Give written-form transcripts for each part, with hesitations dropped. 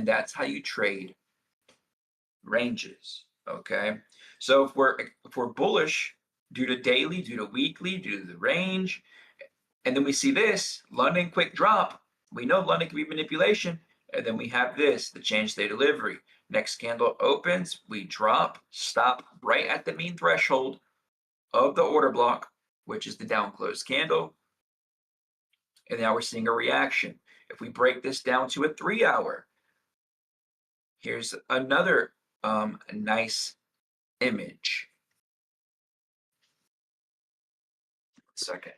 and that's how you trade ranges. Okay. So if we're bullish due to daily, due to weekly, due to the range, and then we see this London quick drop, we know London can be manipulation, and then we have this, the change day delivery. Next candle opens, we drop, stop right at the mean threshold of the order block, which is the down close candle. And now we're seeing a reaction. If we break this down to a 3-hour, here's another nice image. Second.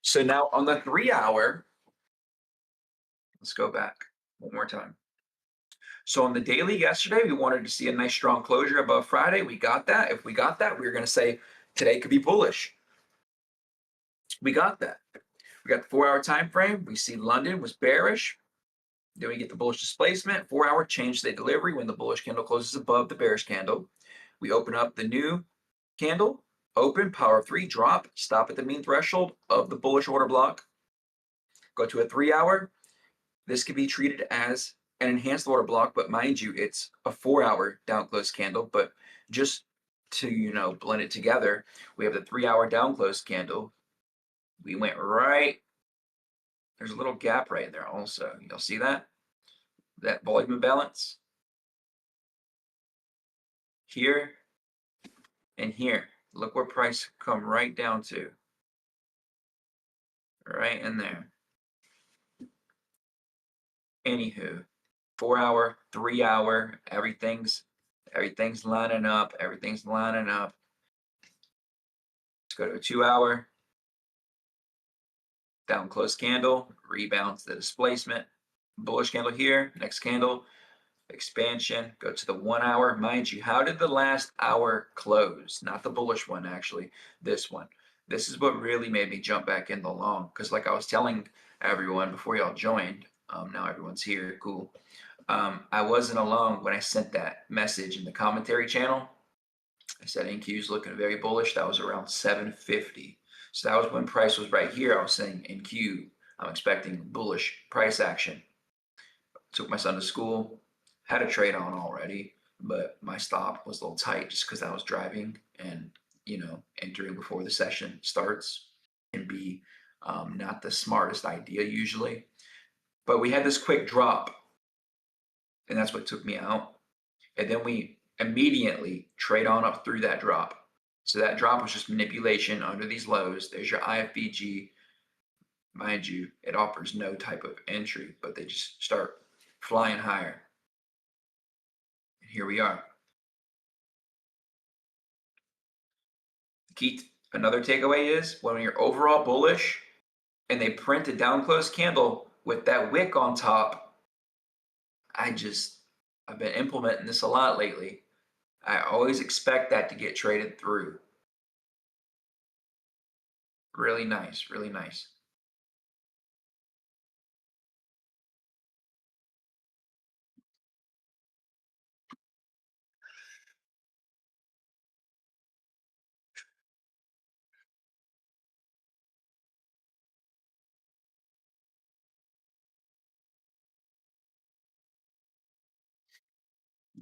So now on the 3-hour, let's go back one more time. So on the daily yesterday, we wanted to see a nice strong closure above Friday. We got that. If we got that, we were going to say today could be bullish. We got that. We got the 4-hour time frame. We see London was bearish. Then we get the bullish displacement, 4-hour change day delivery when the bullish candle closes above the bearish candle. We open up the new candle, open, power of 3, drop, stop at the mean threshold of the bullish order block. Go to a 3-hour. This could be treated as an enhanced order block, but mind you, it's a 4-hour down close candle. But just to blend it together, we have the 3-hour down close candle. We went right. There's a little gap right there also. You'll see that volume imbalance here and here. Look where price come right down to. Right in there. Anywho, 4-hour, 3-hour, everything's lining up. Everything's lining up. Let's go to a 2-hour. Down close candle, rebounds the displacement. Bullish candle here, next candle, expansion. Go to the 1-hour. Mind you, how did the last hour close? Not the bullish one, actually. This one. This is what really made me jump back in the long. Because like I was telling everyone before y'all joined, now everyone's here, cool. I wasn't alone when I sent that message in the commentary channel. I said NQ's looking very bullish. That was around 750. So that was when price was right here. I was saying NQ, I'm expecting bullish price action. Took my son to school, had a trade on already, but my stop was a little tight just because I was driving and, entering before the session starts can be not the smartest idea usually. But we had this quick drop, and that's what took me out. And then we immediately trade on up through that drop. So that drop was just manipulation under these lows. There's your IFBG. Mind you, it offers no type of entry, but they just start flying higher. And here we are. Another takeaway is when you're overall bullish and they print a down close candle with that wick on top, I've been implementing this a lot lately. I always expect that to get traded through. Really nice, really nice.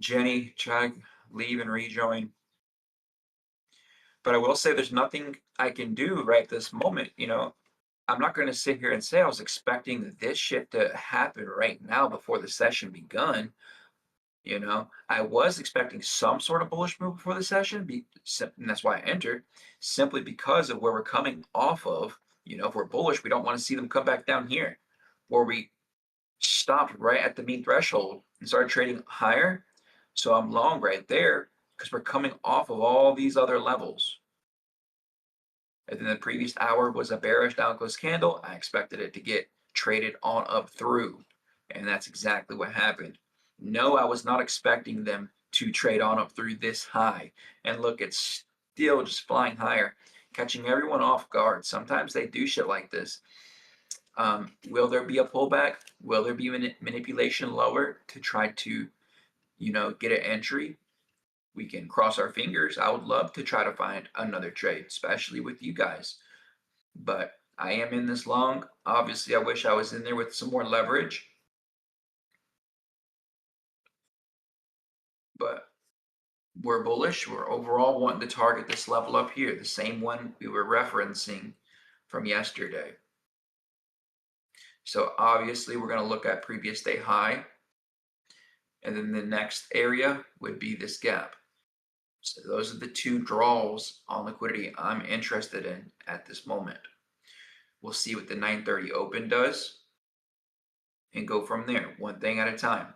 Jenny, try leave and rejoin. But I will say there's nothing I can do right this moment. I'm not going to sit here and say I was expecting this shit to happen right now before the session begun. I was expecting some sort of bullish move before the session, and that's why I entered, simply because of where we're coming off of. If we're bullish, we don't want to see them come back down here, where we stopped right at the mean threshold and started trading higher. So I'm long right there because we're coming off of all these other levels. And then the previous hour was a bearish down close candle. I expected it to get traded on up through, and that's exactly what happened. No, I was not expecting them to trade on up through this high. And look, it's still just flying higher, catching everyone off guard. Sometimes they do shit like this. Will there be a pullback? Will there be manipulation lower to try to, get an entry? We can cross our fingers. I would love to try to find another trade, especially with you guys. But I am in this long. Obviously, I wish I was in there with some more leverage. But we're bullish. We're overall wanting to target this level up here, the same one we were referencing from yesterday. So obviously, we're going to look at previous day high. And then the next area would be this gap. So those are the two draws on liquidity I'm interested in at this moment. We'll see what the 9:30 open does and go from there, one thing at a time.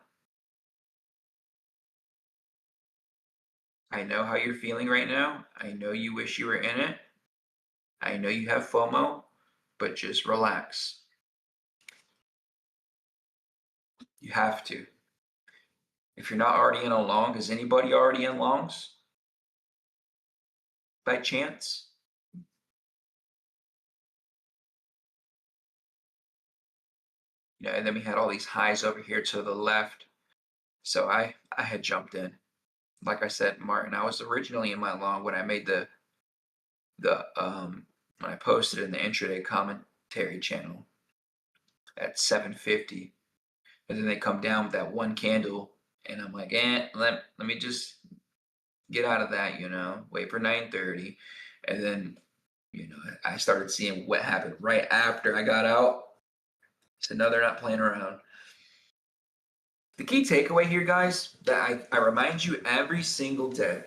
I know how you're feeling right now. I know you wish you were in it. I know you have FOMO, but just relax. You have to. If you're not already in a long, is anybody already in longs by chance? You know, and then we had all these highs over here to the left. So I had jumped in. Like I said, Martin, I was originally in my long when I made the when I posted in the intraday commentary channel at 750. And then they come down with that one candle, and I'm like, let me just get out of that, you know, wait for 9:30. And then, you know, I started seeing what happened right after I got out. So no, they're not playing around. The key takeaway here, guys, that I remind you every single day,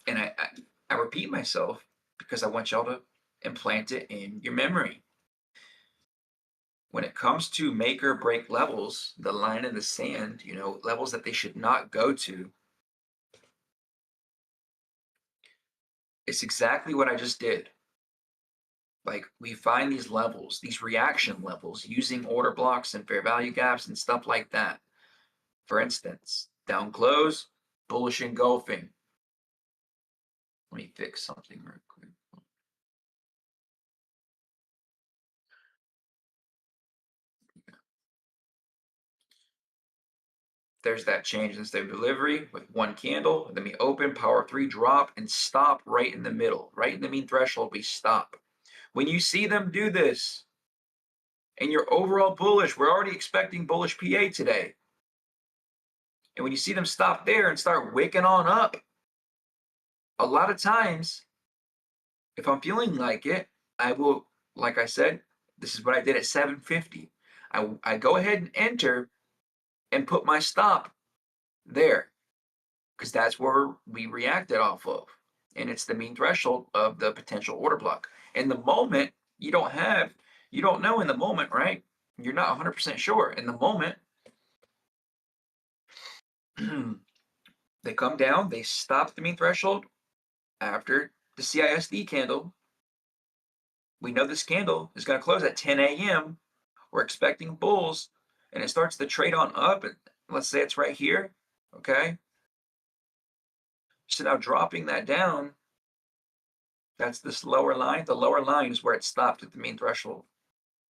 and I repeat myself because I want y'all to implant it in your memory. When it comes to make or break levels, the line in the sand, you know, levels that they should not go to, it's exactly what I just did. Like, we find these levels, these reaction levels, using order blocks and fair value gaps and stuff like that. For instance, down close, bullish engulfing. Let me fix something real quick. There's that change in state of delivery with one candle. Then we open, power 3 drop, and stop right in the middle. Right in the mean threshold, we stop. When you see them do this, and you're overall bullish, we're already expecting bullish PA today. And when you see them stop there and start wicking on up, a lot of times, if I'm feeling like it, I will, like I said, this is what I did at 750. I go ahead and enter and put my stop there because that's where we reacted off of. And it's the mean threshold of the potential order block. In the moment, you don't know in the moment, right? You're not 100% sure. In the moment, they come down, they stop the mean threshold after the CISD candle. We know this candle is going to close at 10 a.m. We're expecting bulls, and it starts to trade on up. And let's say it's right here, okay? So now dropping that down, that's this lower line. The lower line is where it stopped at the mean threshold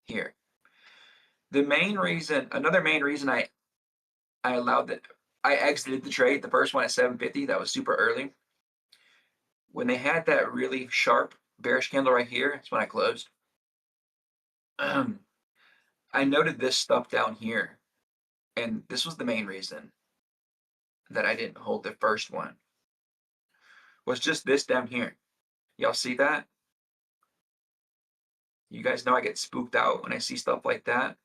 here. The main reason, another main reason I allowed that, I exited the trade, the first one at 750, that was super early. When they had that really sharp bearish candle right here, that's when I closed. I noted this stuff down here, and this was the main reason that I didn't hold the first one, was just this down here. Y'all see that? You guys know I get spooked out when I see stuff like that.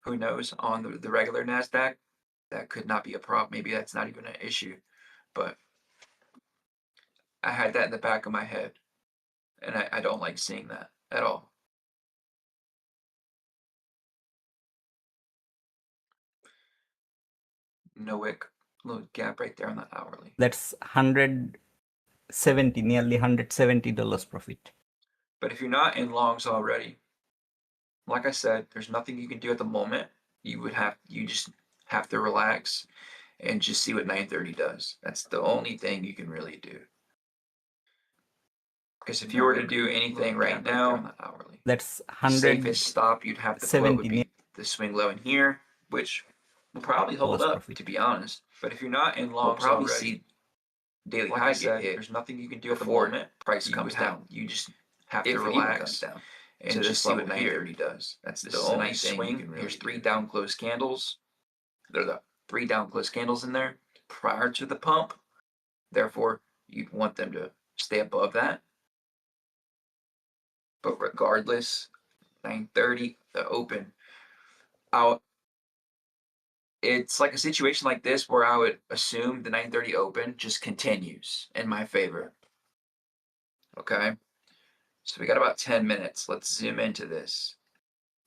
Who knows, on the regular NASDAQ, that could not be a problem. Maybe that's not even an issue, but I had that in the back of my head, and I don't like seeing that at all. No wick, little gap right there on the hourly. That's 170, nearly $170 profit. But if you're not in longs already, like I said, there's nothing you can do at the moment. You just have to relax and just see what 9:30 does. That's the only thing you can really do. Because if you were to do anything right now, that's the safest stop you'd have to put would be the swing low in here, which will probably hold up, to be honest. But if you're not in longs, we'll probably see daily high get hit. There's nothing you can do at the moment. Price comes down. You just have if to it even comes relax down and to just this see what level here. 930 does. That's This the is a only nice thing you swing. can really Here's 3 do. down close candles. There are the 3 down close candles in there prior to the pump. Therefore, you'd want them to stay above that. But regardless, 930, the open out. It's like a situation like this where I would assume the 930 open just continues in my favor. Okay. So we got about 10 minutes. Let's zoom into this.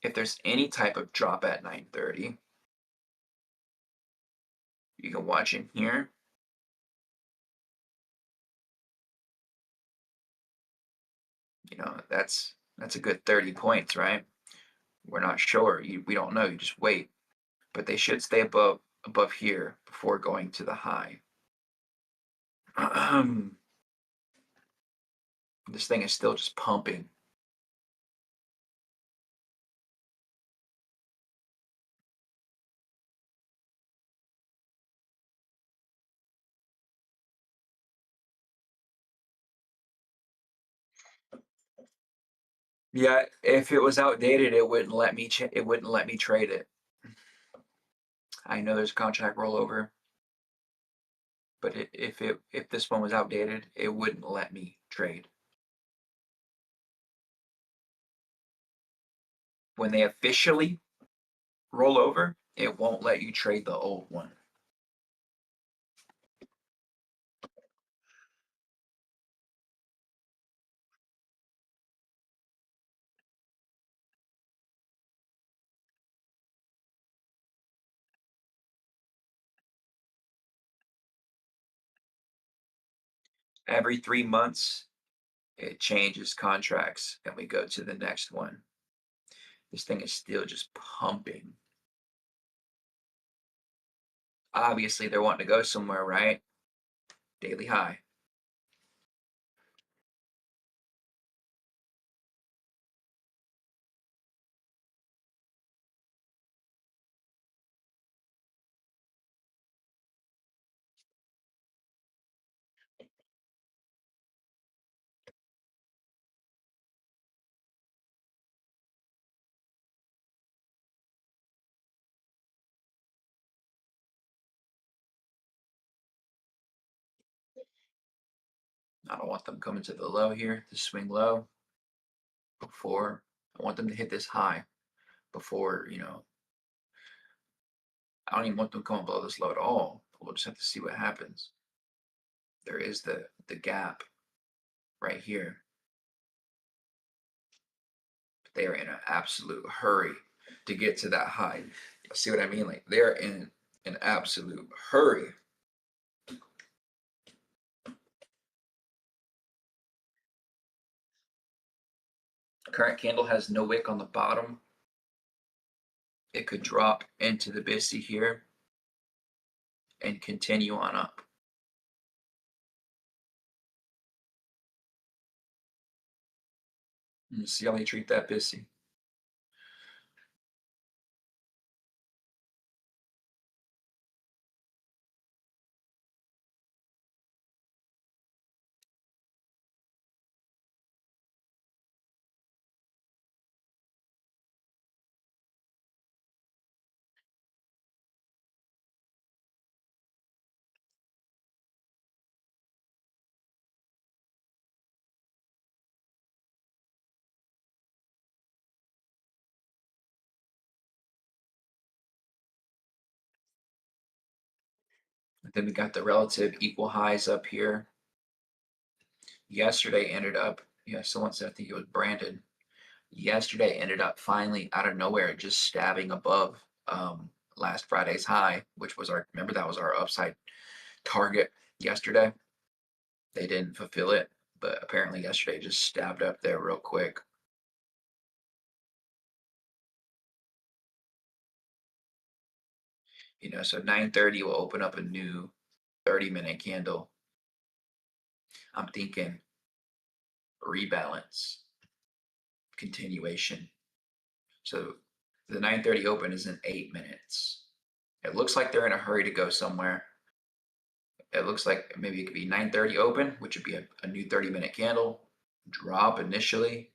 If there's any type of drop at 930, you can watch in here. You know, that's a good 30 points, right? We're not sure. We don't know. You just wait. But they should stay above here before going to the high. This thing is still just pumping. Yeah, if it was outdated, it wouldn't let me trade it. I know there's contract rollover, but if this one was outdated, it wouldn't let me trade. When they officially roll over, it won't let you trade the old one. Every 3 months, it changes contracts and we go to the next one. This thing is still just pumping. Obviously, they're wanting to go somewhere, right? Daily high. I don't want them coming to the low here, the swing low before. I want them to hit this high before, you know. I don't even want them going below this low at all. We'll just have to see what happens. There is the gap right here. But they are in an absolute hurry to get to that high. See what I mean? Like they're in an absolute hurry. Current candle has no wick on the bottom. It could drop into the BSC here and continue on up. And see how they treat that BSC. Then we got the relative equal highs up here. Yesterday ended up, yeah, someone said I think it was Brandon. Yesterday ended up finally out of nowhere just stabbing above last Friday's high, which was remember that was our upside target yesterday. They didn't fulfill it, but apparently yesterday just stabbed up there real quick. You know, so 930 will open up a new 30-minute candle. I'm thinking rebalance, continuation. So the 930 open is in 8 minutes. It looks like they're in a hurry to go somewhere. It looks like maybe it could be 930 open, which would be a new 30-minute candle. drop initially,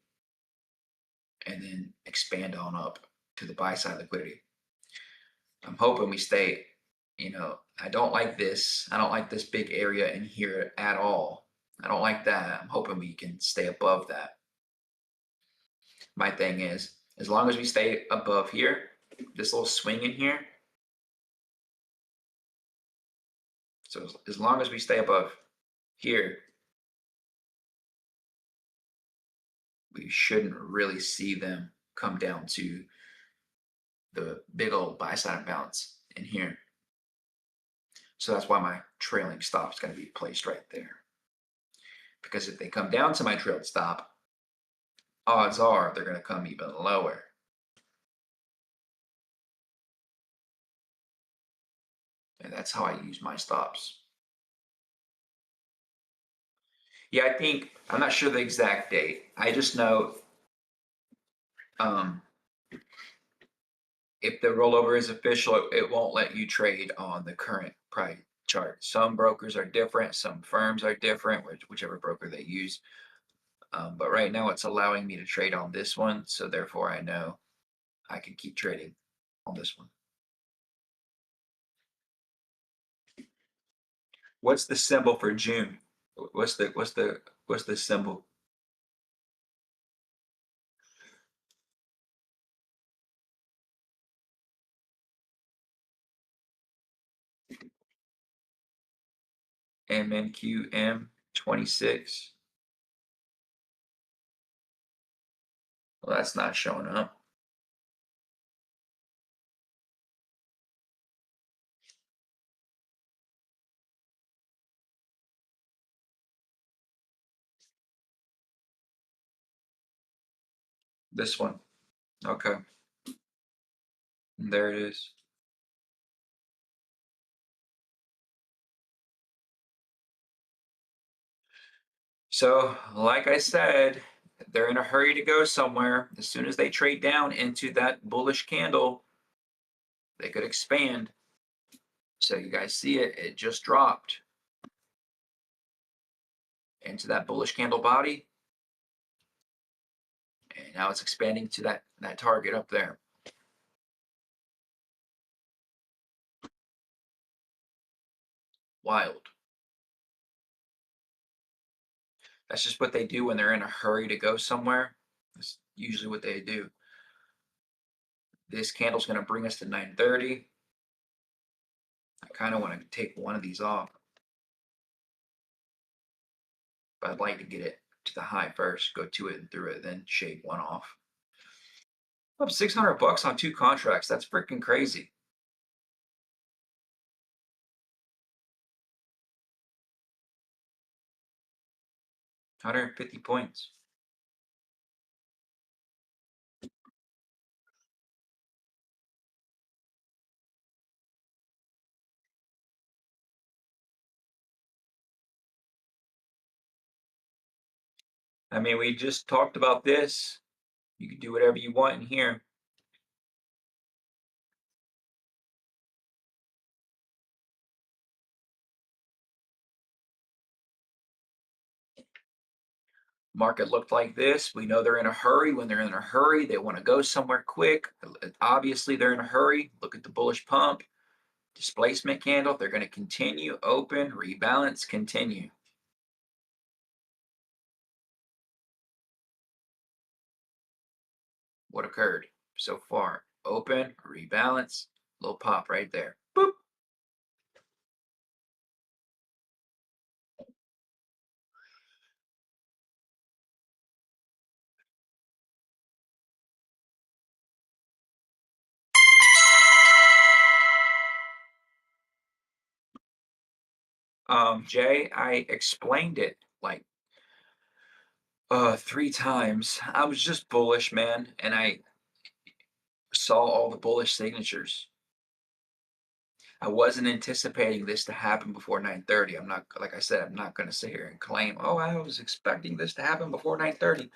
and then expand on up to the buy side liquidity. I'm hoping we stay, I don't like this. I don't like this big area in here at all. I don't like that. I'm hoping we can stay above that. My thing is, as long as we stay above here, this little swing in here. So as long as we stay above here, we shouldn't really see them come down to the big old buy side imbalance in here. So that's why my trailing stop is going to be placed right there. Because if they come down to my trailed stop, odds are they're going to come even lower. And that's how I use my stops. Yeah, I'm not sure the exact date. I just know if the rollover is official, it won't let you trade on the current price chart. Some brokers are different, some firms are different, whichever broker they use. But right now it's allowing me to trade on this one. So therefore I know I can keep trading on this one. What's the symbol for June? What's the symbol? MNQM 26. Well, that's not showing up. This one. Okay. There it is. So, like I said, they're in a hurry to go somewhere. As soon as they trade down into that bullish candle, they could expand. So you guys see it, it just dropped into that bullish candle body. And now it's expanding to that target up there. Wild. That's just what they do when they're in a hurry to go somewhere. That's usually what they do. This candle's going to bring us to 930. I kind of want to take one of these off. But I'd like to get it to the high first, go to it and through it, then shave one off. Up 600 bucks on 2 contracts. That's freaking crazy. $150. I mean, we just talked about this. You can do whatever you want in here. Market looked like this. We know they're in a hurry. When they're in a hurry, they want to go somewhere quick. Obviously, they're in a hurry. Look at the bullish pump. Displacement candle. They're going to continue, open, rebalance, continue. What occurred so far? Open, rebalance, little pop right there. Boop. Jay, I explained it like 3 times. I was just bullish, man, and I saw all the bullish signatures. I wasn't anticipating this to happen before 9:30. I'm not, like I said, I'm not going to sit here and claim, oh, I was expecting this to happen before 9:30.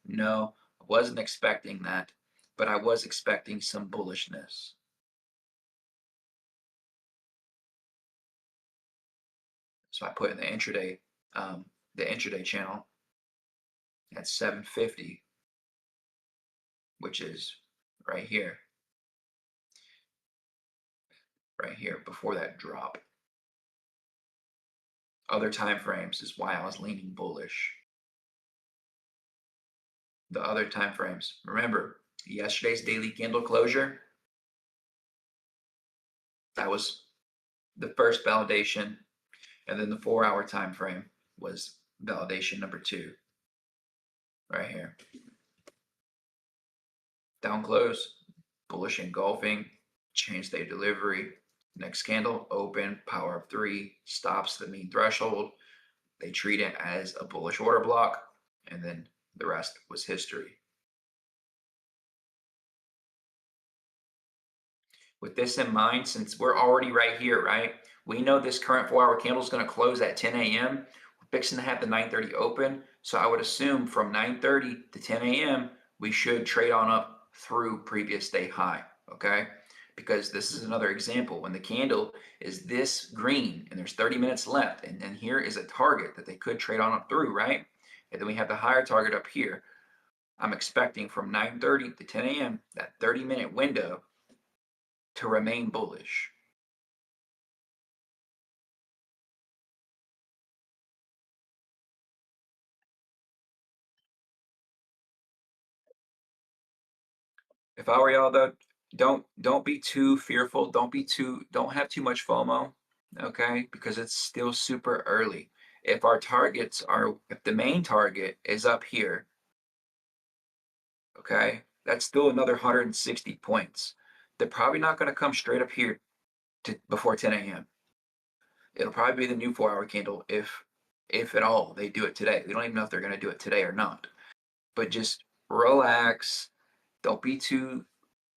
No, I wasn't expecting that, but I was expecting some bullishness. So I put in the intraday channel. at 750, which is right here. Right here before that drop. Other time frames is why I was leaning bullish. The other time frames. Remember, yesterday's daily candle closure, that was the first validation, and then the 4-hour time frame was validation number 2. Right here. Down close, bullish engulfing, change day delivery. Next candle, open, power of 3, stops the mean threshold. They treat it as a bullish order block, and then the rest was history. With this in mind, since we're already right here, right? We know this current 4-hour candle is going to close at 10 a.m. We're fixing to have the 9:30 open. So I would assume from 9:30 to 10 a.m., we should trade on up through previous day high, okay? Because this is another example. When the candle is this green and there's 30 minutes left, and then here is a target that they could trade on up through, right? And then we have the higher target up here. I'm expecting from 9:30 to 10 a.m., that 30-minute window to remain bullish. If I were y'all though, don't be too fearful. Don't have too much FOMO, okay? Because it's still super early. If the main target is up here, okay, that's still another 160 points. They're probably not going to come straight up here before 10 a.m. It'll probably be the new 4-hour candle if at all they do it today. We don't even know if they're going to do it today or not. But just relax. Don't be too,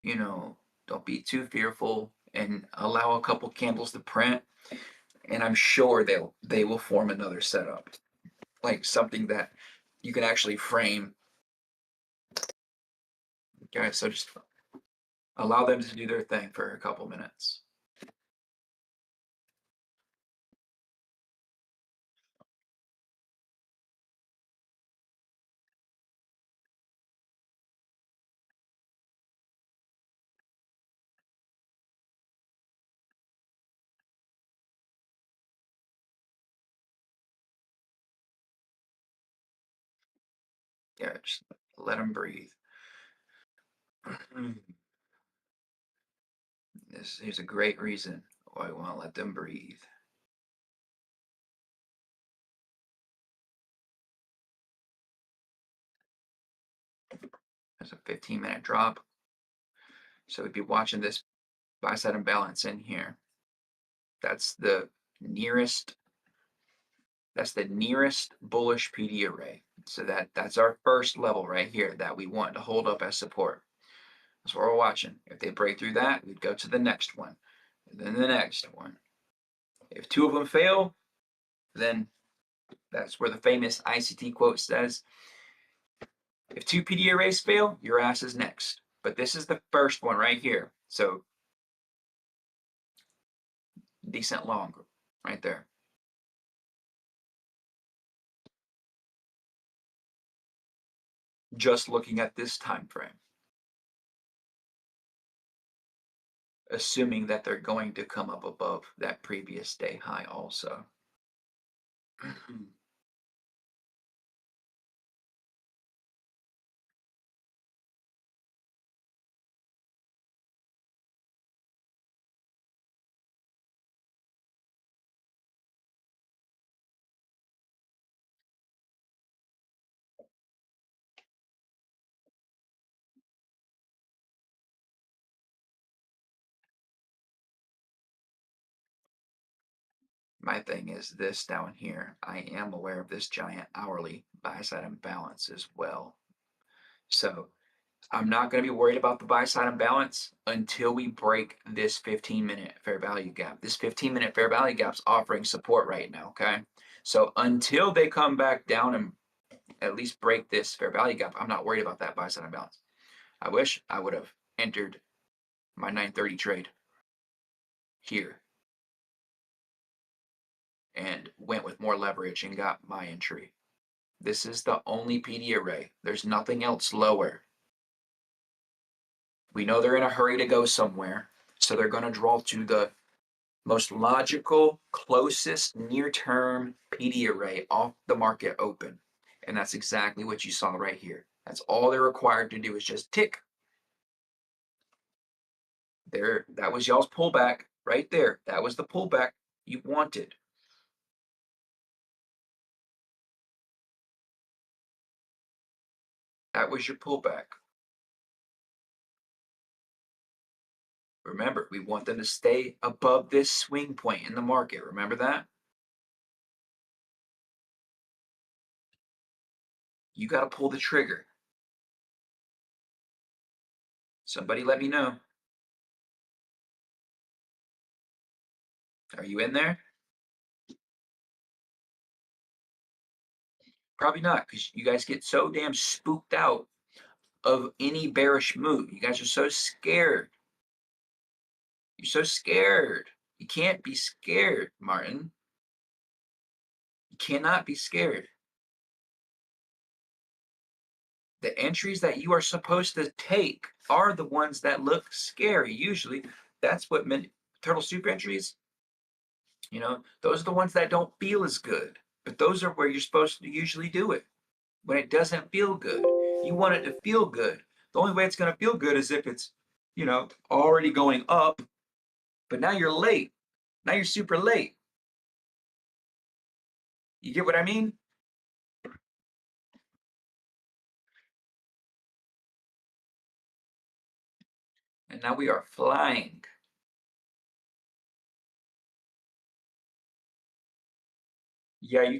don't be too fearful, and allow a couple candles to print. And I'm sure they will form another setup, like something that you can actually frame. Okay, so just allow them to do their thing for a couple minutes. Yeah, just let them breathe. Here's a great reason why we want to let them breathe. There's a 15-minute drop. So we'd be watching this buy side imbalance in here. That's the nearest bullish PD array. So that's our first level right here that we want to hold up as support. That's what we're watching. If they break through that, we'd go to the next one, and then the next one. If 2 of them fail, then that's where the famous ICT quote says, if 2 PD arrays fail, your ass is next. But this is the first one right here. So decent long right there. Just looking at this time frame. Assuming that they're going to come up above that previous day high also. My thing is this down here. I am aware of this giant hourly buy side imbalance as well. So I'm not going to be worried about the buy side imbalance until we break this 15-minute fair value gap. This 15-minute fair value gap's offering support right now, okay? So until they come back down and at least break this fair value gap, I'm not worried about that buy side imbalance. I wish I would have entered my 9:30 trade here and went with more leverage and got my entry. This is the only PD array. There's nothing else lower. We know they're in a hurry to go somewhere, so they're going to draw to the most logical, closest near-term PD array off the market open. And that's exactly what you saw right here. That's all they're required to do is just tick. There, that was y'all's pullback right there. That was the pullback you wanted. That was your pullback. Remember, we want them to stay above this swing point in the market. Remember that? You got to pull the trigger. Somebody let me know. Are you in there? Probably not, because you guys get so damn spooked out of any bearish move. You guys are so scared. You're so scared. You can't be scared, Martin. You cannot be scared. The entries that you are supposed to take are the ones that look scary. Usually, that's what turtle soup entries, those are the ones that don't feel as good. But those are where you're supposed to usually do it when it doesn't feel good. You want it to feel good. The only way it's going to feel good is if it's, already going up, but now you're late. Now you're super late. You get what I mean? And now we are flying. Yeah, you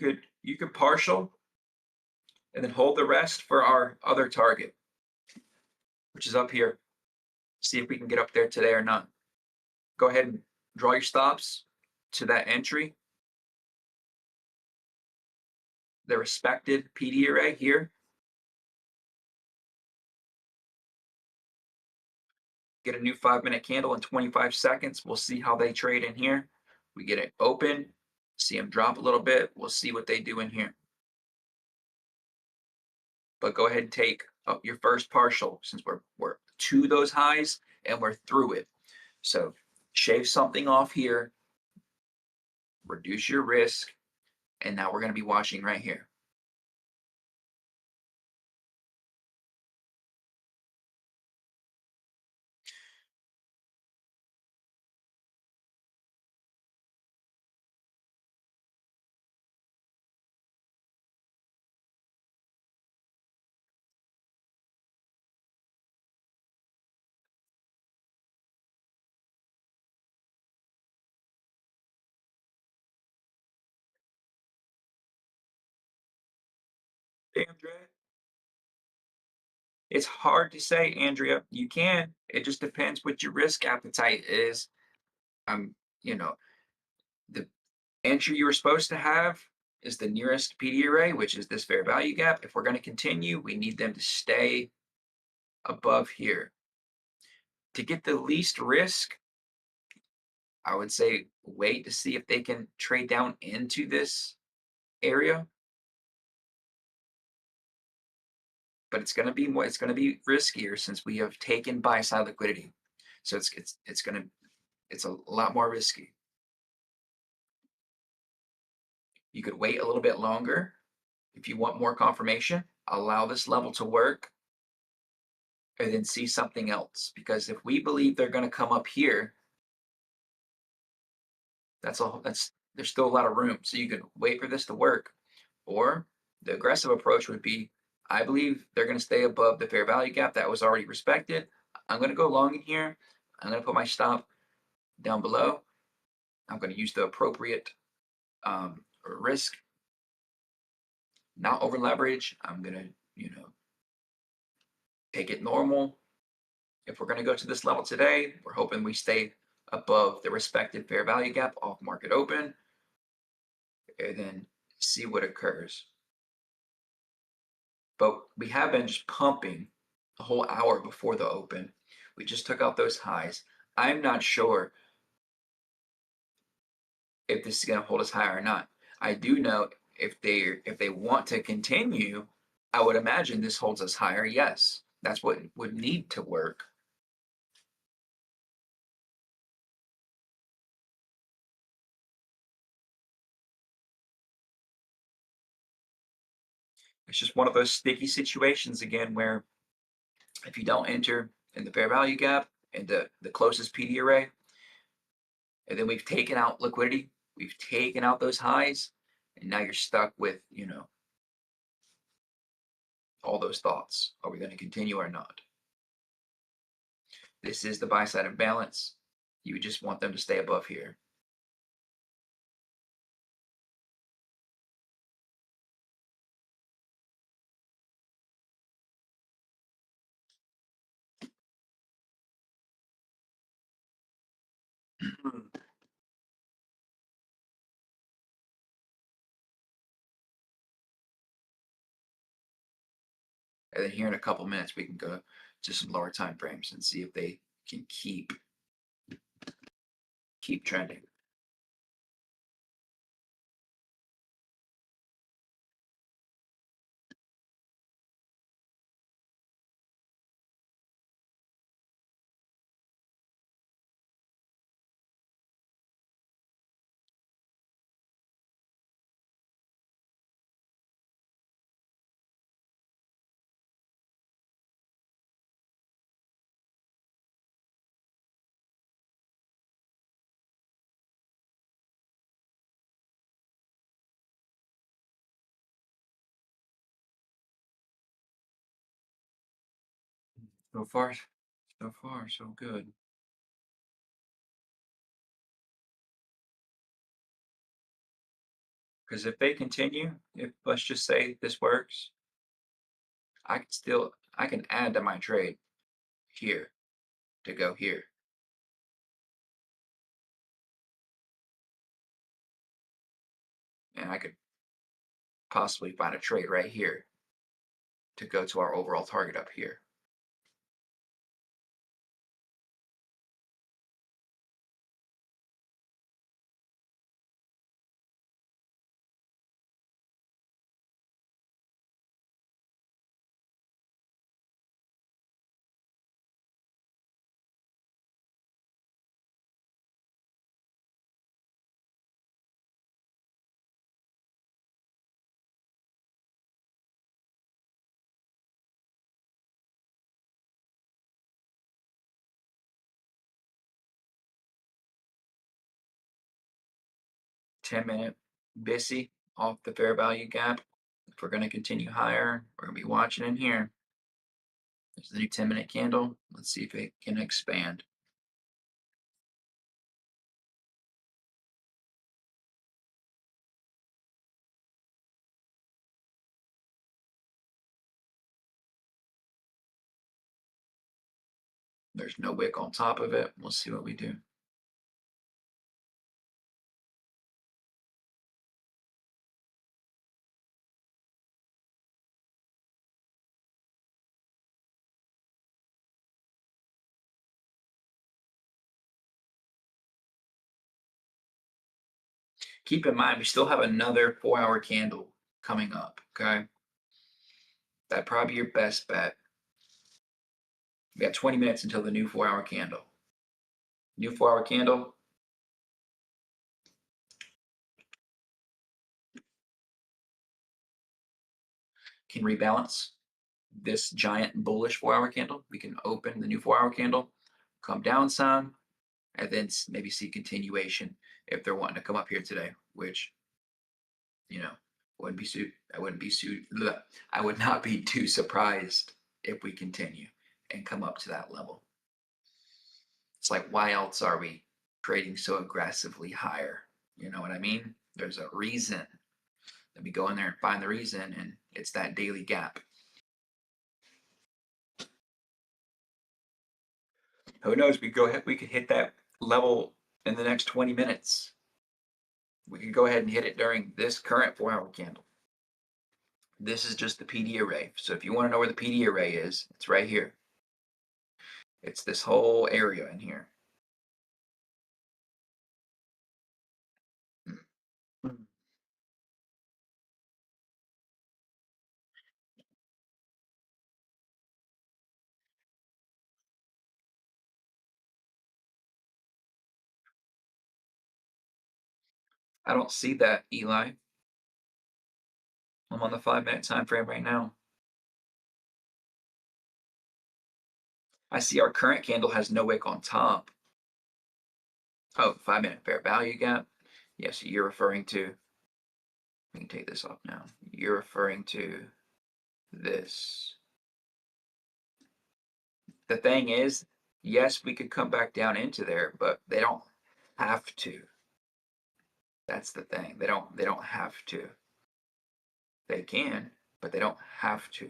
could partial and then hold the rest for our other target, which is up here. See if we can get up there today or not. Go ahead and draw your stops to that entry. The respected PD array here. Get a new 5-minute candle in 25 seconds. We'll see how they trade in here. We get it open, see them drop a little bit. We'll see what they do in here. But go ahead and take up your first partial since we're to those highs and we're through it. So shave something off here, reduce your risk, and now we're going to be watching right here. Andrea, it's hard to say, Andrea. You can. It just depends what your risk appetite is. You know, the entry you were supposed to have is the nearest PD array, which is this fair value gap. If we're going to continue, we need them to stay above here. To get the least risk, I would say wait to see if they can trade down into this area. But it's going to be more, it's going to be riskier since we have taken buy side liquidity. So it's a lot more risky. You could wait a little bit longer if you want more confirmation. Allow this level to work and then see something else. Because if we believe they're going to come up here, there's still a lot of room. So you could wait for this to work. Or the aggressive approach would be, I believe they're going to stay above the fair value gap that was already respected. I'm going to go long in here. I'm going to put my stop down below. I'm going to use the appropriate risk, not over leverage. I'm going to, take it normal. If we're going to go to this level today, we're hoping we stay above the respected fair value gap off market open and then see what occurs. But we have been just pumping a whole hour before the open. We just took out those highs. I'm not sure if this is going to hold us higher or not. I do know if they want to continue, I would imagine this holds us higher. Yes, that's what would need to work. It's just one of those sticky situations again where if you don't enter in the fair value gap and the closest PD array, and then we've taken out liquidity, we've taken out those highs, and now you're stuck with, all those thoughts. Are we going to continue or not? This is the buy side of balance. You would just want them to stay above here. And then here in a couple minutes, we can go to some lower time frames and see if they can keep trending. So far, so good. Because if they continue, if let's just say this works, I can add to my trade here to go here. And I could possibly find a trade right here to go to our overall target up here. $10-minute BISI off the fair value gap. If we're going to continue higher, we're going to be watching in here. There's the new 10-minute candle. Let's see if it can expand. There's no wick on top of it. We'll see what we do. Keep in mind, we still have another 4-hour candle coming up, okay? That'd probably be your best bet. We got 20 minutes until the new 4-hour candle. New 4-hour candle. Can rebalance this giant bullish 4-hour candle. We can open the new 4-hour candle, come down some, and then maybe see continuation if they're wanting to come up here today, which, you know, wouldn't be suit. I wouldn't be suit. I would not be too surprised if we continue and come up to that level. It's like, why else are we trading so aggressively higher? You know what I mean? There's a reason. Let me go in there and find the reason, and it's that daily gap. Who knows? We could hit that level in the next 20 minutes. We could go ahead and hit it during this current 4-hour candle. This is just the PD array. So if you want to know where the PD array is, it's right here. It's this whole area in here. I don't see that, Eli. I'm on the 5-minute time frame right now. I see our current candle has no wick on top. Oh, 5-minute fair value gap. Yes, you're referring to, we can take this off now. You're referring to this. The thing is, yes, we could come back down into there, but they don't have to. That's the thing. They don't have to. They can, but they don't have to.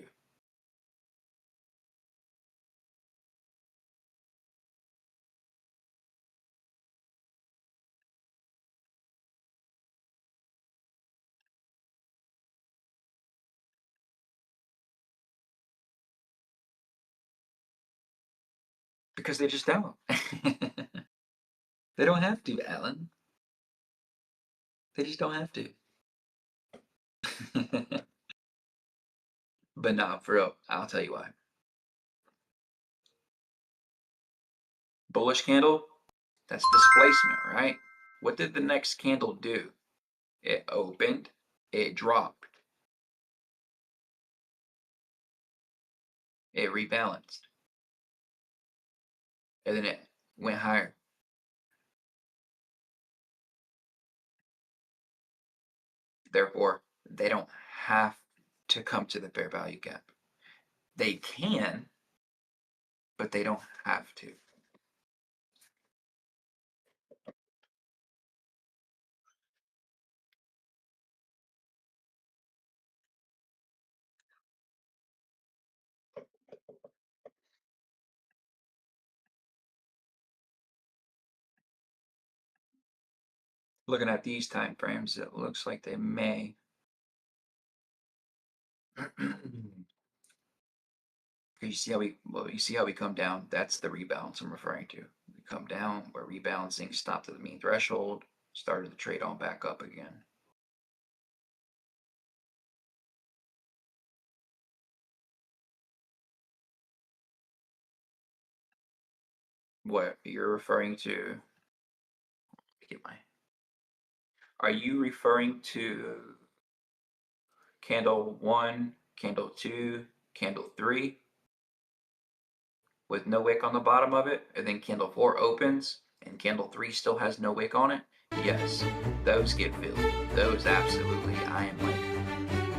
Because they just don't. They don't have to, Alan. They just don't have to. But nah, for real, I'll tell you why. Bullish candle, that's displacement, right? What did the next candle do? It opened, it dropped, it rebalanced, and then it went higher. Therefore, they don't have to come to the fair value gap. They can, but they don't have to. Looking at these time frames, it looks like they may. You see how we come down? That's the rebalance I'm referring to. We come down, we're rebalancing, stopped at the mean threshold, started the trade on back up again. What you're referring to? Are you referring to candle 1, candle 2, candle 3 with no wick on the bottom of it, and then candle 4 opens and candle 3 still has no wick on it? Yes, those get filled. Those absolutely, I am like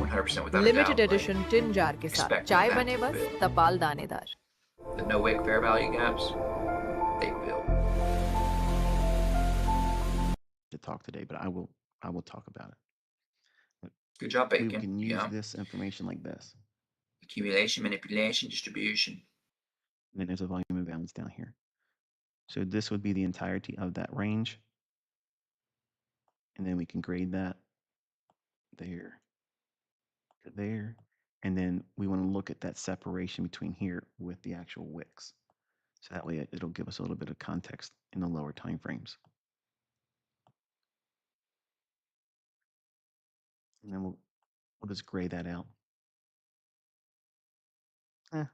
100% without a doubt. Limited edition tin jar के साथ expecting चाय that बने to बस fill. तपाल दानेदार The no wick fair value gaps, they fill. To talk today, but I will talk about it. Good job, We Bacon. can use Yeah. this information like this. Accumulation, manipulation, distribution. And then there's a volume imbalance down here. So this would be the entirety of that range. And then we can grade that there to there. And then we want to look at that separation between here with the actual wicks. So that way it'll give us a little bit of context in the lower time frames. And then we'll just gray that out.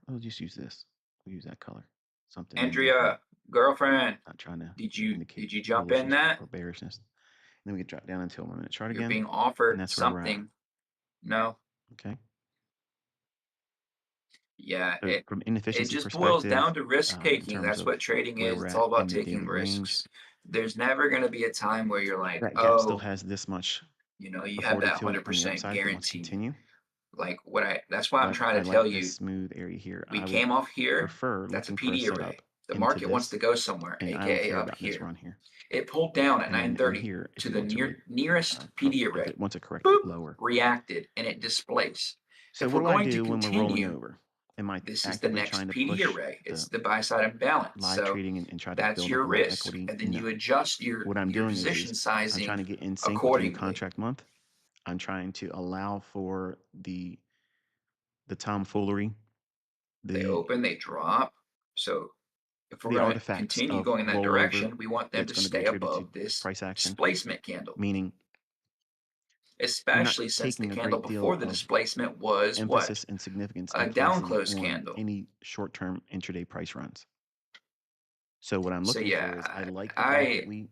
We'll just use this. We'll use that color. Something Andrea, indifferent. girlfriend, Not trying to did you indicate jump in bullishness that? or bearishness. And then we can drop down until 1 minute chart You're again. being offered and that's where we're at. something. No. Okay. Yeah, So from it inefficiency just boils perspective, down to risk in taking. terms That's of what trading where is. we're It's at all about in the taking daily range, risks. There's never going to be a time where you're like, that gap still oh, has this much you have afforded that to it on the 100% upside if it wants to guarantee. continue. Like that's why I'm But trying I to tell like you, this smooth area here. we I would came off here. prefer That's a looking for a PD setup array. The into market wants this, to go somewhere, and I don't aka care up about this here. run here. It pulled down at And then in 930 here, if to we the want to nearest PD if array. it wants to correct Boop, lower. reacted and it displaced. So If what we're do I going to do when we're rolling continue, over? Am I this is the actively next trying to PD push array. It's the the buy side imbalance. live So trading and try to that's build your up a lot of risk, equity? and then No. you adjust your What I'm doing position is I'm sizing trying to get in sync with the accordingly. new contract month. I'm trying to allow for the tomfoolery, They the open, they drop. So if we're going to artifacts continue of going in that rollover direction, we want them that's to going to be stay attributed above to this price action, displacement candle. meaning you're not Especially since the taking a candle great deal before the of displacement was what? emphasis and significance A in down placing close on candle. any short-term intraday price runs. So what I'm So looking for is I like the fact that we,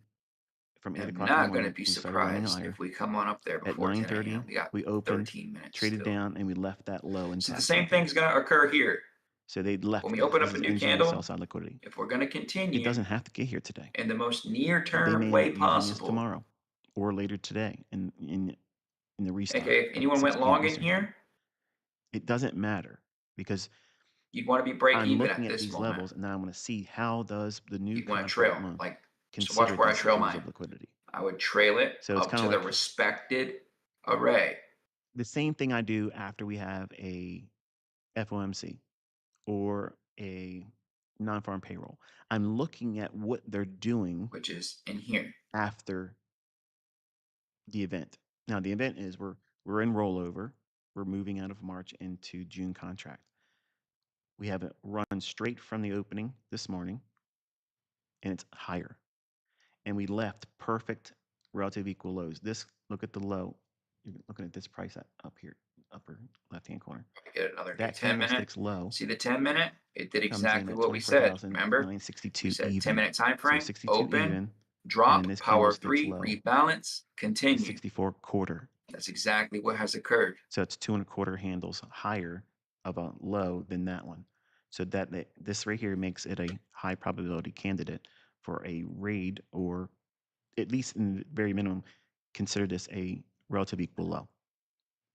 from 8 I'm o'clock in the not going to morning. be We started running surprised higher. if we come on up there At before 10 9:30, a.m. We got we opened, 13 minutes traded still. down, and we left that low So intact. the same right there. thing's going to occur here. So they left When we this. open This up a is new entering the candle, sell side liquidity. if we're going to It continue doesn't have to get here today. in the most They near-term may way end up using this possible, tomorrow or later today in the restock. okay, if at anyone 6 went p.m. long in Eastern. here, It doesn't matter because you'd want to be break I'm even looking at at this these moment. levels, and then I want to see how does the new You'd want to contract trail. month Like, so consider watch where I these trail pools mine. of liquidity. I would trail it So it's up kinda to the like- respected array. The same thing I do after we have a FOMC or a non-farm payroll. I'm looking at what they're doing Which is in here. after the event. Now the event is we're in rollover. We're moving out of March into June contract. We have it run straight from the opening this morning, and it's higher. And we left perfect relative equal lows. This, look at the low. You're looking at this price up here, upper left-hand corner. Get another That 10 minute. candlestick's low See the 10 minute? It did comes in exactly at what we said. Remember? 24,962 We said even. 10 minute time frame, So 62 open, even, drop, this power of candlestick's 3, low rebalance, is continue. 64 quarter. That's exactly what has occurred. So it's 2 1/4 handles higher of a low than that one. So this right here makes it a high probability candidate for a raid, or at least in the very minimum, consider this a relative equal low,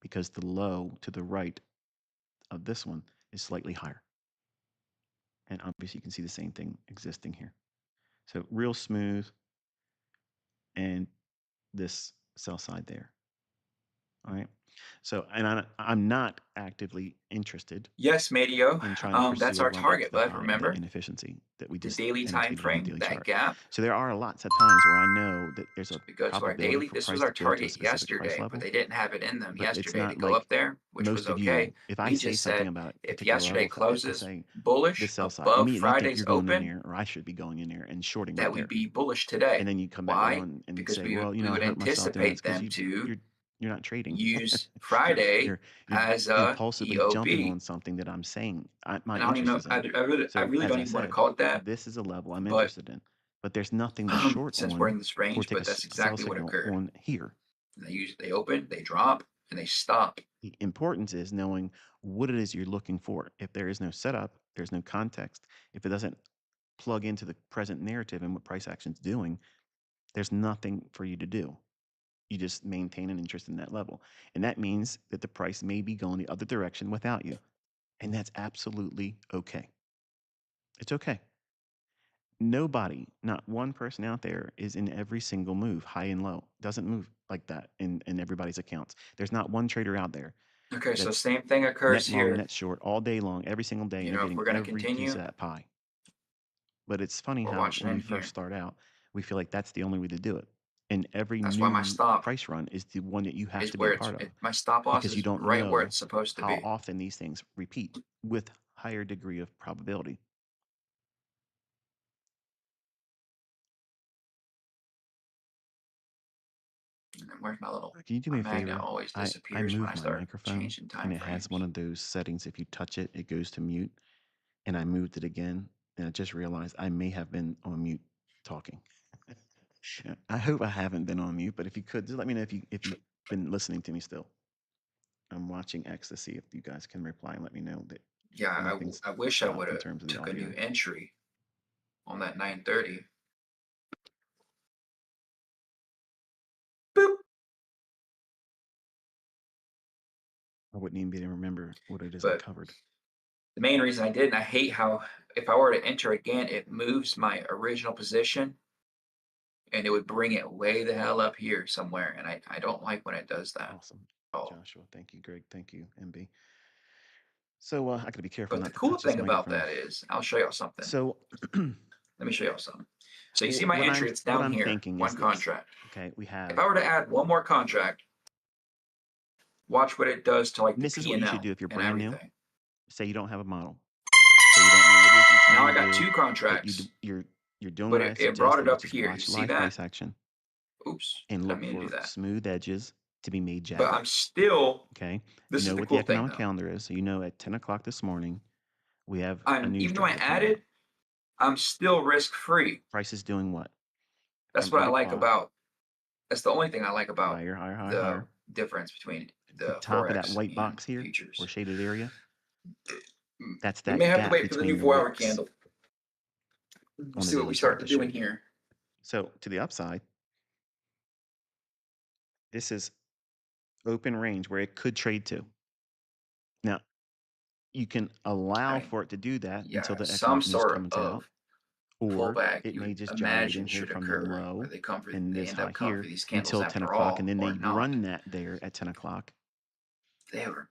because the low to the right of this one is slightly higher. And obviously you can see the same thing existing here. So real smooth, and this sell side there. All right. So, and I'm not actively interested Yes, Madio. in trying to pursue That's a our run back target, to the bud. high, the Remember? inefficiency that we The just daily time annotated on the frame, daily that chart. gap. So there are lots of times where I know that there's a We go to our probability daily. for This price was our to go to a target specific price yesterday, level. but they didn't have it in them But it's yesterday not to go like up there, which most was of okay. you, if I We say just something said about a if particular yesterday level, if I closes say bullish this sell side, above immediately you think Friday's you're going in open, there, or I should be going in there and shorting that right we'd there. be bullish today. And then you come back Why? around and Because say, we well, you we know, I would hurt myself doing that. anticipate them to You're not trading. use Friday you're as a impulsively jumping EOB. on something that I'm saying my And I don't even interest know. is in. I really as don't I even want to said, call it that. this is a level I'm But interested in, but there's nothing to short since on we're in this or range, take but a that's sell exactly what signal occurred. on here. They open, they drop, and they stop. The importance is knowing what it is you're looking for. If there is no setup, there's no context. If it doesn't plug into the present narrative and what price action's doing, there's nothing for you to do. You just maintain an interest in that level. And that means that the price may be going the other direction without you. And that's absolutely okay. It's okay. Nobody, not one person out there is in every single move, high and low. Doesn't move like that in everybody's accounts. There's not one trader out there Okay, so that's same thing occurs net long, here. net short all day long, every single day, You and know, they're if getting we're gonna every piece continue, of that pie. But it's funny we're how watching when in we here. first start out, we feel like that's the only way to do it. And every That's why my new stop price run is the one that you have is to be where a part of, my stop loss because is you don't right where know it's supposed to how be. often these things repeat with higher degree of probability. And then where's my little Can you do me a magnet favor? always I disappears when moved I my start microphone, changing time and it frames. has one of those settings. If you touch it, it goes to mute. And I moved it again, and I just realized I may have been on mute talking. I hope I haven't been on mute, but if you could, just let me know if you've been listening to me still. I'm watching X to see if you guys can reply and let me know that Yeah, nothing's I wish I stopped would in have terms of the took a audio. new entry on that 930. Boop. I wouldn't even be able to remember what it is I But covered. the main reason I did, and I hate how if I were to enter again, it moves my original position and it would bring it way the hell up here somewhere. And I don't like when it does that. Awesome. Oh. Joshua, thank you. Greg, thank you. MB. So I got to be careful But the not to cool touch this thing about microphone. that is, I'll show y'all something. So Let me show y'all something. So you see my what entry, it's down I'm here, thinking one is this. contract. Okay, we have. If I were to add one more contract, watch what it does to like the This is what you P&L should do if you're and brand new. everything. Say you don't have a model. So you don't know what it is you're Now I trying got to do, two but contracts. you're doing But what I it brought suggested, it up which is here. You watch see live that? price action Oops. and I look mean to do for that. smooth edges to be made jagged. But I'm still. Okay. This you know is the what cool the thing, economic though. calendar is. So you know at 10 o'clock this morning, we have a news Even though I driver coming added, out. I'm still risk free. Price is doing what? That's From what I 8 like o'clock about That's the only thing I like about Higher, higher, higher, the higher. difference between The the top of that forex white box and here, or futures. shaded area, that's We may that have to gap wait for the new between the 4-hour wicks candle. on the See what daily we chart start to doing show you. here. So to the upside, this is open range where it could trade to. Now, you can allow Right. for it to do that until Yeah, the some economic news sort comes out, of or pullback it you may would just jive right in imagine here should from the occur, low where they come for and they this end high up coming here for these candles until 10 after o'clock, all, and then or they not. run that there at 10 o'clock. They were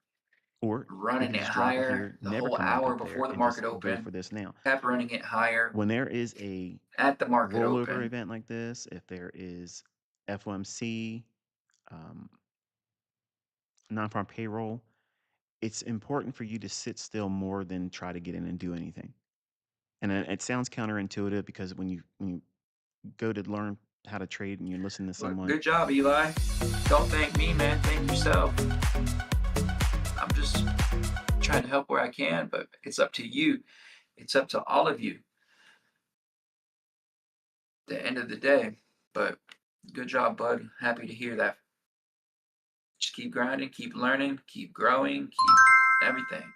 Or they running could it just drop it higher here, the never whole come back hour up there, before the and just market go for opened, this now. kept running it higher When there is a at the market rollover open. event like this, if there is FOMC, um, non-farm payroll, it's important for you to sit still more than try to get in and do anything. And it sounds counterintuitive because when you go to learn how to trade and you listen to Look, someone, good job, Eli. Don't thank me, man. Thank yourself. I'm just trying to help where I can, but it's up to you. It's up to all of you. At the end of the day. But good job, bud. Happy to hear that. Just keep grinding, keep learning, keep growing, keep everything.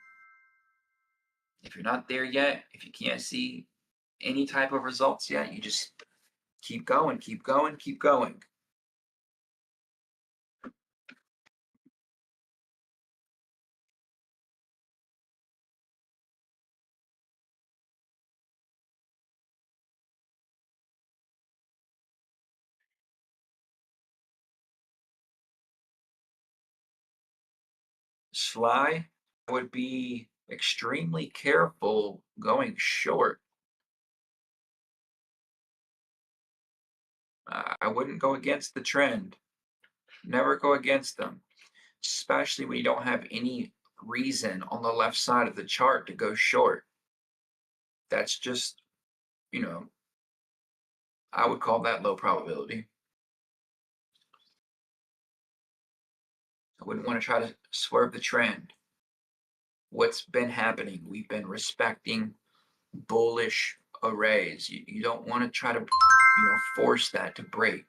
If you're not there yet, if you can't see any type of results yet, you just keep going, keep going, keep going. Sly would be extremely careful going short. I wouldn't go against the trend. Never go against them, especially when you don't have any reason on the left side of the chart to go short. That's just, you know, I would call that low probability. I wouldn't want to try to swerve the trend. What's been happening? We've been respecting bullish arrays. You don't want to try to, force that to break.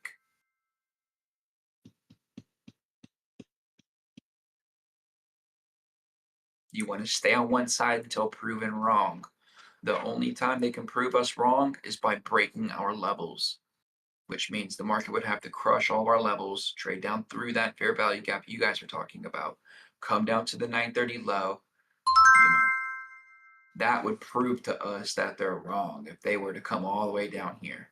You want to stay on one side until proven wrong. The only time they can prove us wrong is by breaking our levels, which means the market would have to crush all of our levels, trade down through that fair value gap you guys are talking about, come down to the 930 low. That would prove to us that they're wrong if they were to come all the way down here.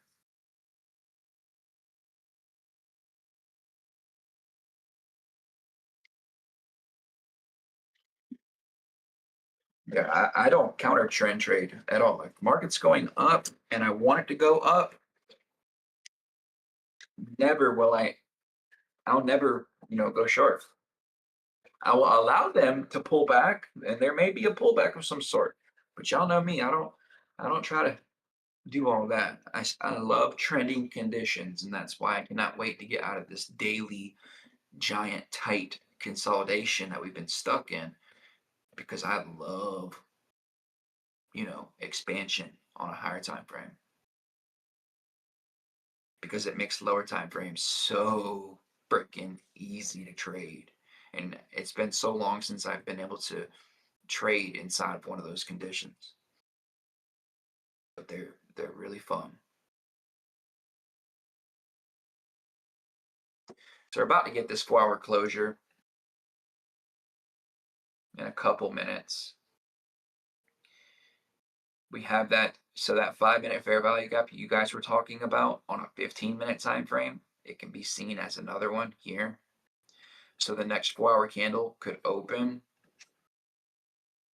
Yeah, I don't counter trend trade at all. If the market's going up and I want it to go up, never will I'll never, go short. I will allow them to pull back, and there may be a pullback of some sort. But y'all know me, I don't try to do all that. I love trending conditions, and that's why I cannot wait to get out of this daily giant tight consolidation that we've been stuck in, because I love, expansion on a higher time frame, because it makes lower time frames so freaking easy to trade. And it's been so long since I've been able to trade inside of one of those conditions. But they're really fun. So we're about to get this 4-hour closure in a couple minutes. We have that, so that 5-minute fair value gap you guys were talking about on a 15-minute time frame, it can be seen as another one here. So the next 4-hour candle could open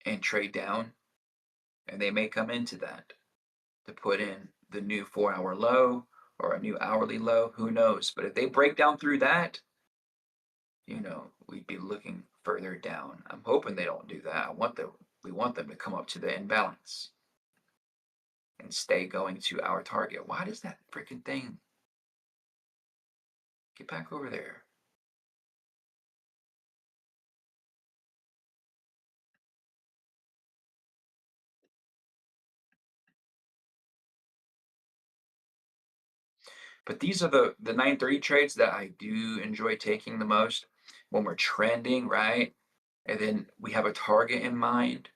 and trade down, and they may come into that to put in the new 4-hour low or a new hourly low, who knows? But if they break down through that, we'd be looking further down. I'm hoping they don't do that. We want them to come up to the imbalance and stay going to our target. Why does that freaking thing get back over there? But these are the 930 trades that I do enjoy taking the most when we're trending, right? And then we have a target in mind,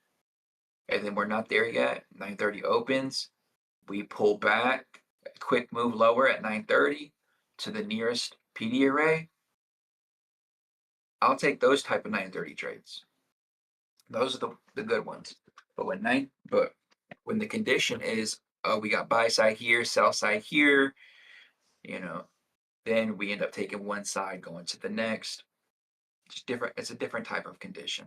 and then we're not there yet. 930 opens, we pull back, a quick move lower at 930 to the nearest PD array. I'll take those type of 930 trades. Those are the good ones. But when the condition is, oh, we got buy side here, sell side here, you know, then we end up taking one side going to the next. It's different. It's a different type of condition.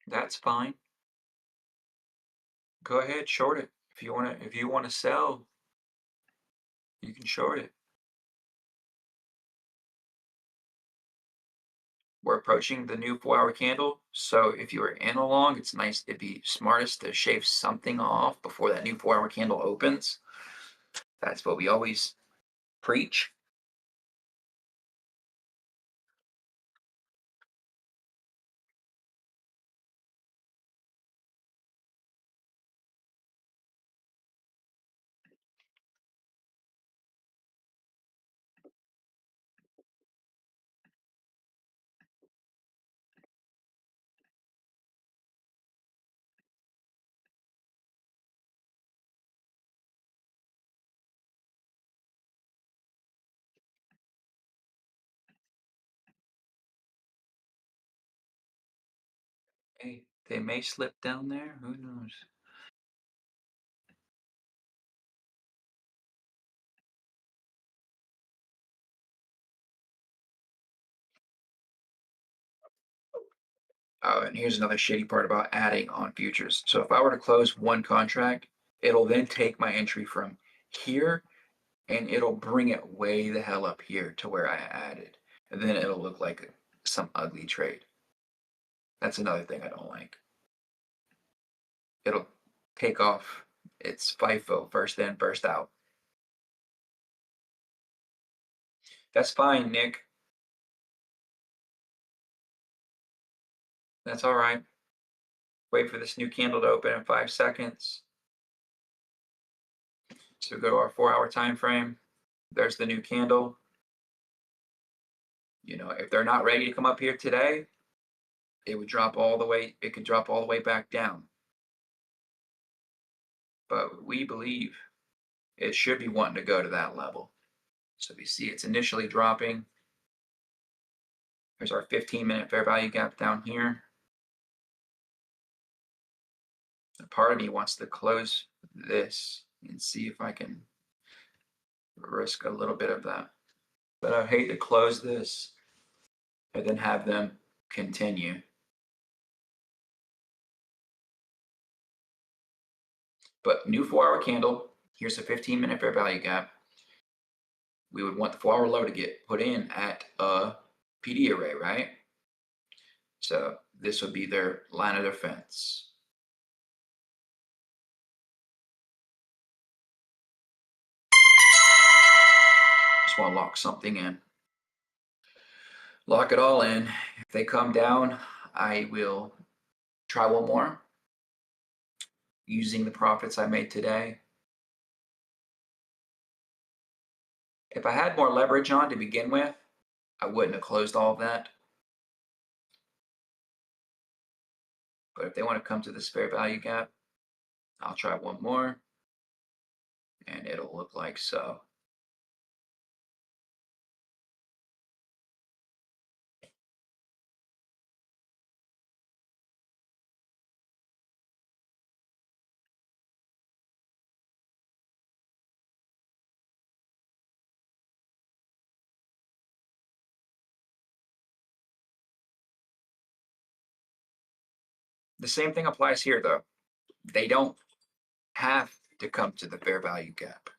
That's fine. Go ahead, short it. If you want to sell, you can short it. We're approaching the new 4-hour candle. So if you were in along, it's nice. It'd be smartest to shave something off before that new 4-hour candle opens. That's what we always preach. Hey, they may slip down there. Who knows? Oh, and here's another shitty part about adding on futures. So if I were to close one contract, it'll then take my entry from here and it'll bring it way the hell up here to where I added. And then it'll look like some ugly trade. That's another thing I don't like. It'll take off its FIFO, first in, first out. That's fine, Nick. That's all right. Wait for this new candle to open in 5 seconds. So go to our 4-hour time frame. There's the new candle. You know, if they're not ready to come up here today, it would drop all the way, it could drop all the way back down. But we believe it should be wanting to go to that level. So we see it's initially dropping. There's our 15-minute fair value gap down here. A part of me wants to close this and see if I can risk a little bit of that. But I hate to close this and then have them continue. But new 4-hour candle, here's a 15-minute fair value gap. We would want the 4-hour low to get put in at a PD array, right? So this would be their line of defense. Just want to lock something in. Lock it all in. If they come down, I will try one more using the profits I made today. If I had more leverage on to begin with, I wouldn't have closed all of that. But if they want to come to this fair value gap, I'll try one more and it'll look like so. The same thing applies here though. They don't have to come to the fair value gap.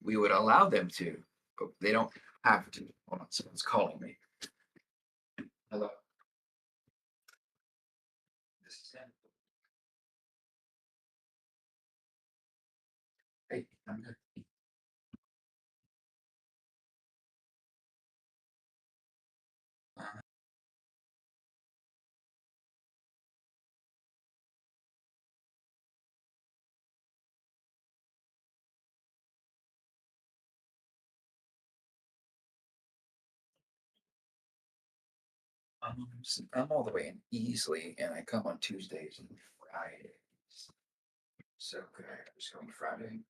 We would allow them to, but they don't have to. Hold on, someone's calling me. Hello. This is him. Hey, I'm good. I'm all the way in Easley, and I come on Tuesdays and Fridays. So good. I'm just going Friday.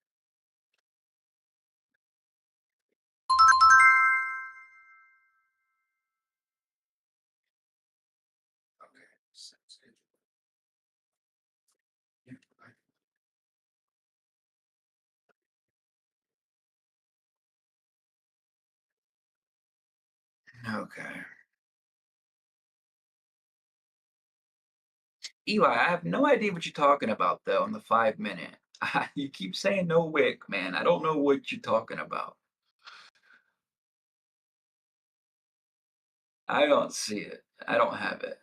Okay, sounds good. Yeah, okay. Eli, I have no idea what you're talking about though on the 5 minute. You keep saying no wick, man. I don't know what you're talking about. I don't see it. I don't have it.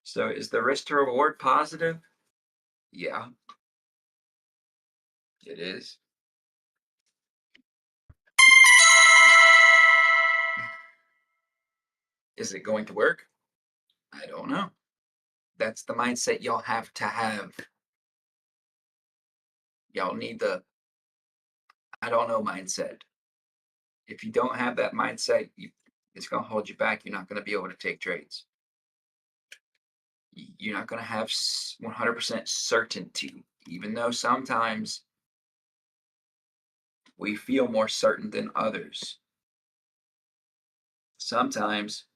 So is the risk to reward positive? Yeah, it is. Is it going to work? I don't know. That's the mindset y'all have to have. Y'all need the I don't know mindset. If you don't have that mindset, it's going to hold you back. You're not going to be able to take trades. You're not going to have 100% certainty, even though sometimes we feel more certain than others. Sometimes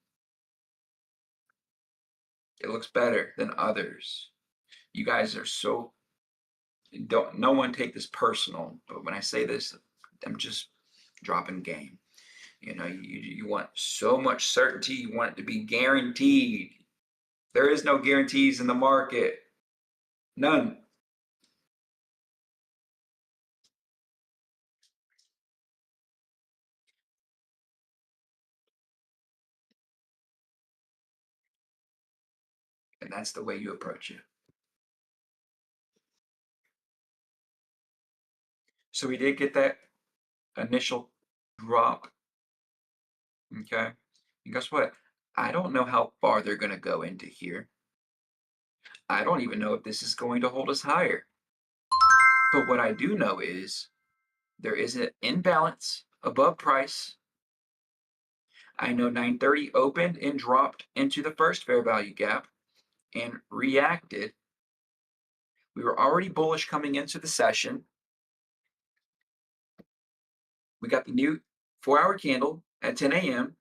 it looks better than others. You guys are so don't no one take this personal, but when I say this, I'm just dropping game. You want so much certainty, you want it to be guaranteed. There is no guarantees in the market. None. And that's the way you approach it. So we did get that initial drop. Okay. And guess what? I don't know how far they're going to go into here. I don't even know if this is going to hold us higher. But what I do know is there is an imbalance above price. I know 930 opened and dropped into the first fair value gap and reacted. We were already bullish coming into the session. We got the new 4-hour candle at 10 a.m.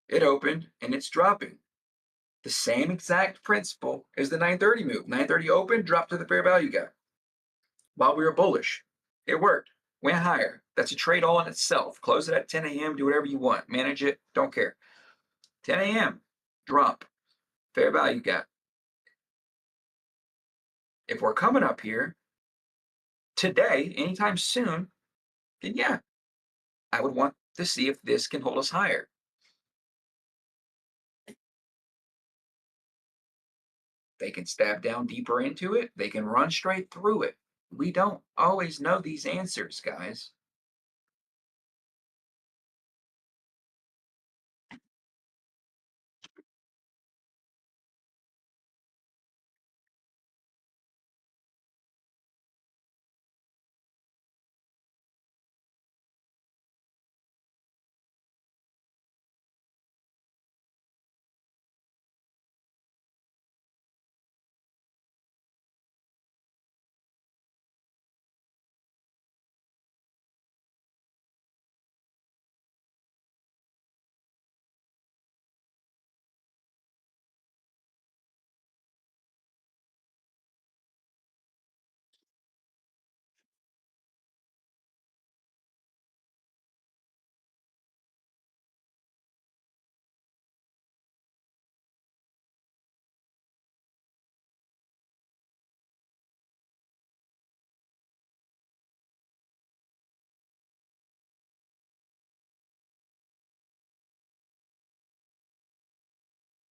It opened and it's dropping. The same exact principle as the 930 move. 930 opened, dropped to the fair value gap while we were bullish. It worked, went higher. That's a trade all in itself. Close it at 10 a.m., do whatever you want, manage it, don't care. 10 a.m., drop, fair value gap. If we're coming up here today, anytime soon, then yeah, I would want to see if this can hold us higher. They can stab down deeper into it, they can run straight through it. We don't always know these answers, guys.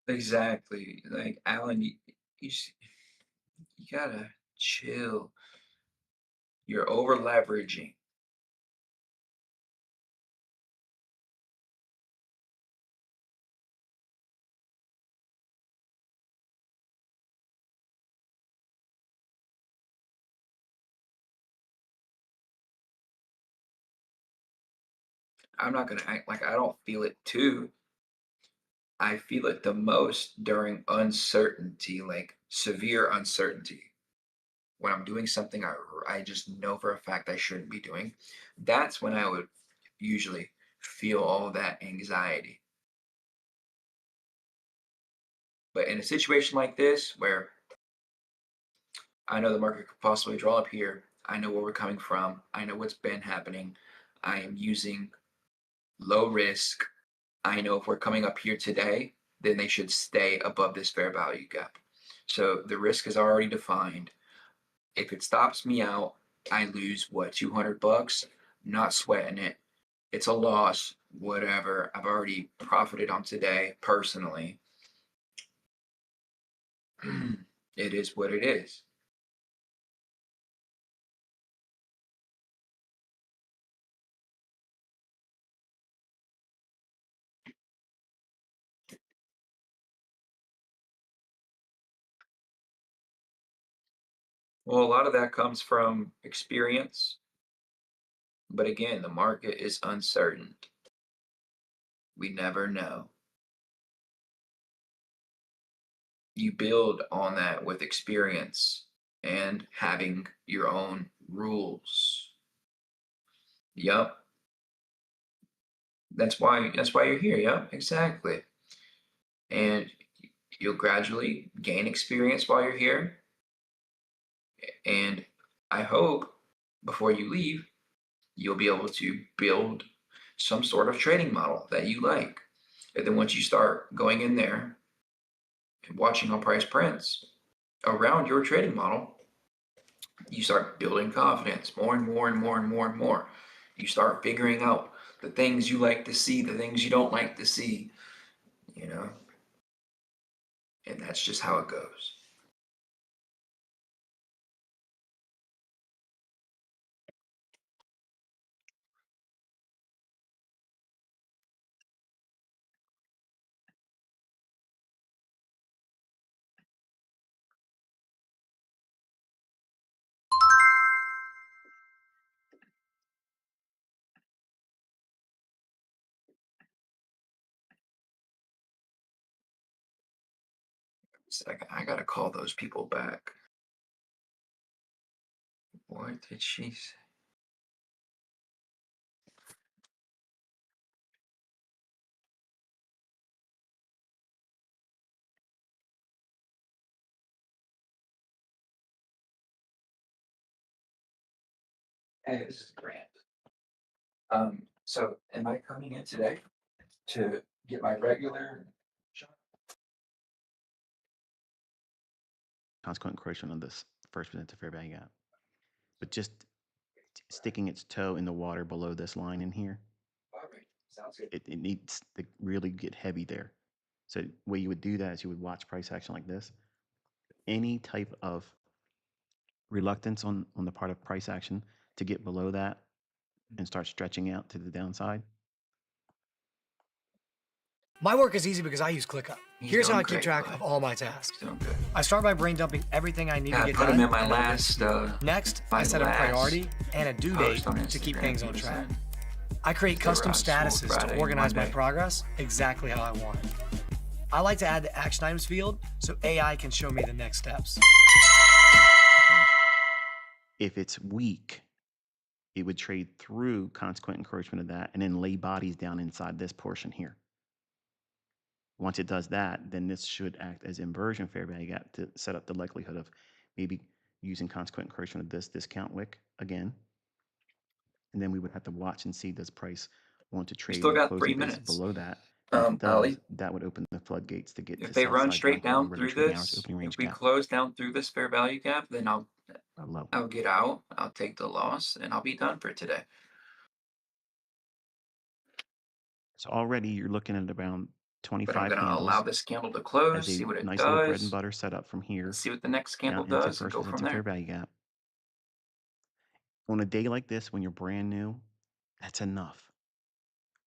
Exactly. Like Alan, you, you gotta chill. You're over leveraging. I'm not gonna act like I don't feel it too. I feel it the most during uncertainty, like severe uncertainty. When I'm doing something I just know for a fact I shouldn't be doing, that's when I would usually feel all that anxiety. But in a situation like this, where I know the market could possibly draw up here, I know where we're coming from, I know what's been happening, I am using low risk. I know if we're coming up here today, then they should stay above this fair value gap. So the risk is already defined. If it stops me out, I lose what, 200 bucks? Not sweating it. It's a loss, whatever. I've already profited on today personally. It is what it is. Well, a lot of that comes from experience. But again, the market is uncertain. We never know. You build on that with experience and having your own rules. Yep. That's why you're here. Yep, exactly. And you'll gradually gain experience while you're here. And I hope before you leave, you'll be able to build some sort of trading model that you like. And then once you start going in there and watching on price prints around your trading model, you start building confidence more and more and more and more and more. You start figuring out the things you like to see, the things you don't like to see, you know, and that's just how it goes. Second, I gotta call those people back. What did she say? Hey, this is Grant. So am I coming in today to get my regular shot? Consequent encroachment on this first presented fair value gap. But just sticking its toe in the water below this line in here, All right, sounds good. it needs to really get heavy there. So the way you would do that is you would watch price action like this. Any type of reluctance on the part of price action to get below that and start stretching out to the downside. My work is easy because I use ClickUp. He's Here's how doing I keep great, track bud. of all my tasks. Doing good. I start by brain dumping everything I need Yeah, to I get put done. him in my and then last Next, my I set a last priority and a due date post on to keep Instagram, things he on was track. in. I create They custom were on Smooth statuses Friday to and organize my Monday. progress exactly how I want it. I like to add the action items field so AI can show me the next steps. Okay. If it's weak, it would trade through consequent encroachment of that and then lay bodies down inside this portion here. Once it does that, then this should act as inversion fair value gap to set up the likelihood of maybe using consequent encroachment of this discount wick again. And then we would have to watch and see does price want to We trade still more got closely 3 base minutes. below that. And if it does, Ali, that would open the floodgates to get if to they sell run side straight down regular through trading hours, this, opening if range we gap close down through this fair value gap, then low. I'll get out, I'll take the loss, and I'll be done for today. So already you're looking at around But I'm 25 gonna allow candles this candle to as close, a see what it nice little bread and does. butter setup from here Let's see what the next candle down into does and first go from presented fair there. value gap. On a day like this, when you're brand new, that's enough.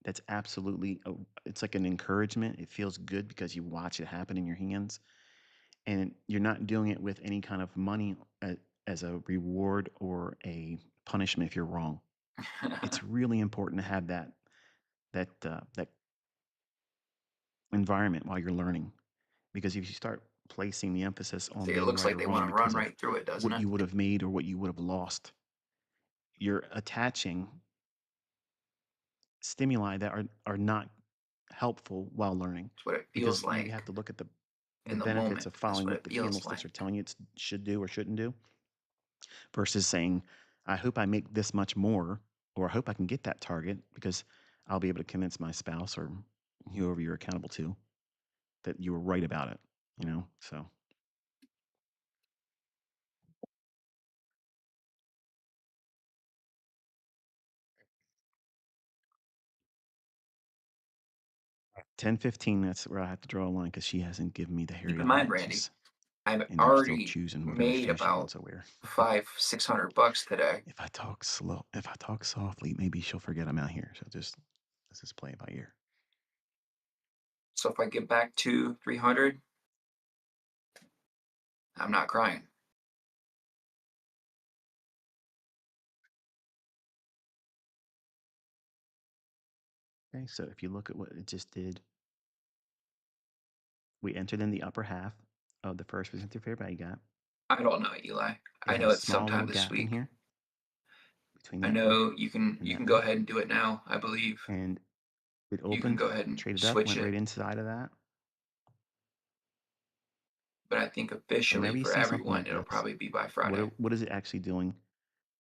That's absolutely, it's like an encouragement. It feels good because you watch it happen in your hands and you're not doing it with any kind of money as a reward or a punishment if you're wrong. It's really important to have that that environment while you're learning. Because if you start placing the emphasis on See, it being looks right like or they wrong want to run because of right through it, doesn't what it? you would have made or what you would have lost, you're attaching stimuli that are not helpful while learning. That's what it Because feels you like have to look at the in the benefits moment. of That's following what what it the feels candlesticks are like. telling you it should do or shouldn't do, versus saying, I hope I make this much more, or I hope I can get that target because I'll be able to convince my spouse or whoever you're accountable to that you were right about it, So at 10:15, that's where I have to draw a line because she hasn't given me the Keep hairy in eye mind, yet. Brandy, She's I've in there still already choosing what kind of made shoe she about wants to wear. $500-600 today. If I talk slow, if I talk softly, maybe she'll forget I'm out here. So let's just play it by ear. So if I get back to 300, I'm not crying. Okay, so if you look at what it just did, we entered in the upper half of the first presenter fair value gap. I don't know, Eli. It I had know a it's small sometime little this gap in week. here between I that know wick you can and that go wick. ahead and do it now, I believe. And it You can opened, go ahead and traded up, switch went right it. inside of that. But I think But officially whenever you for see something everyone, like it'll this, probably be by Friday. what is it actually doing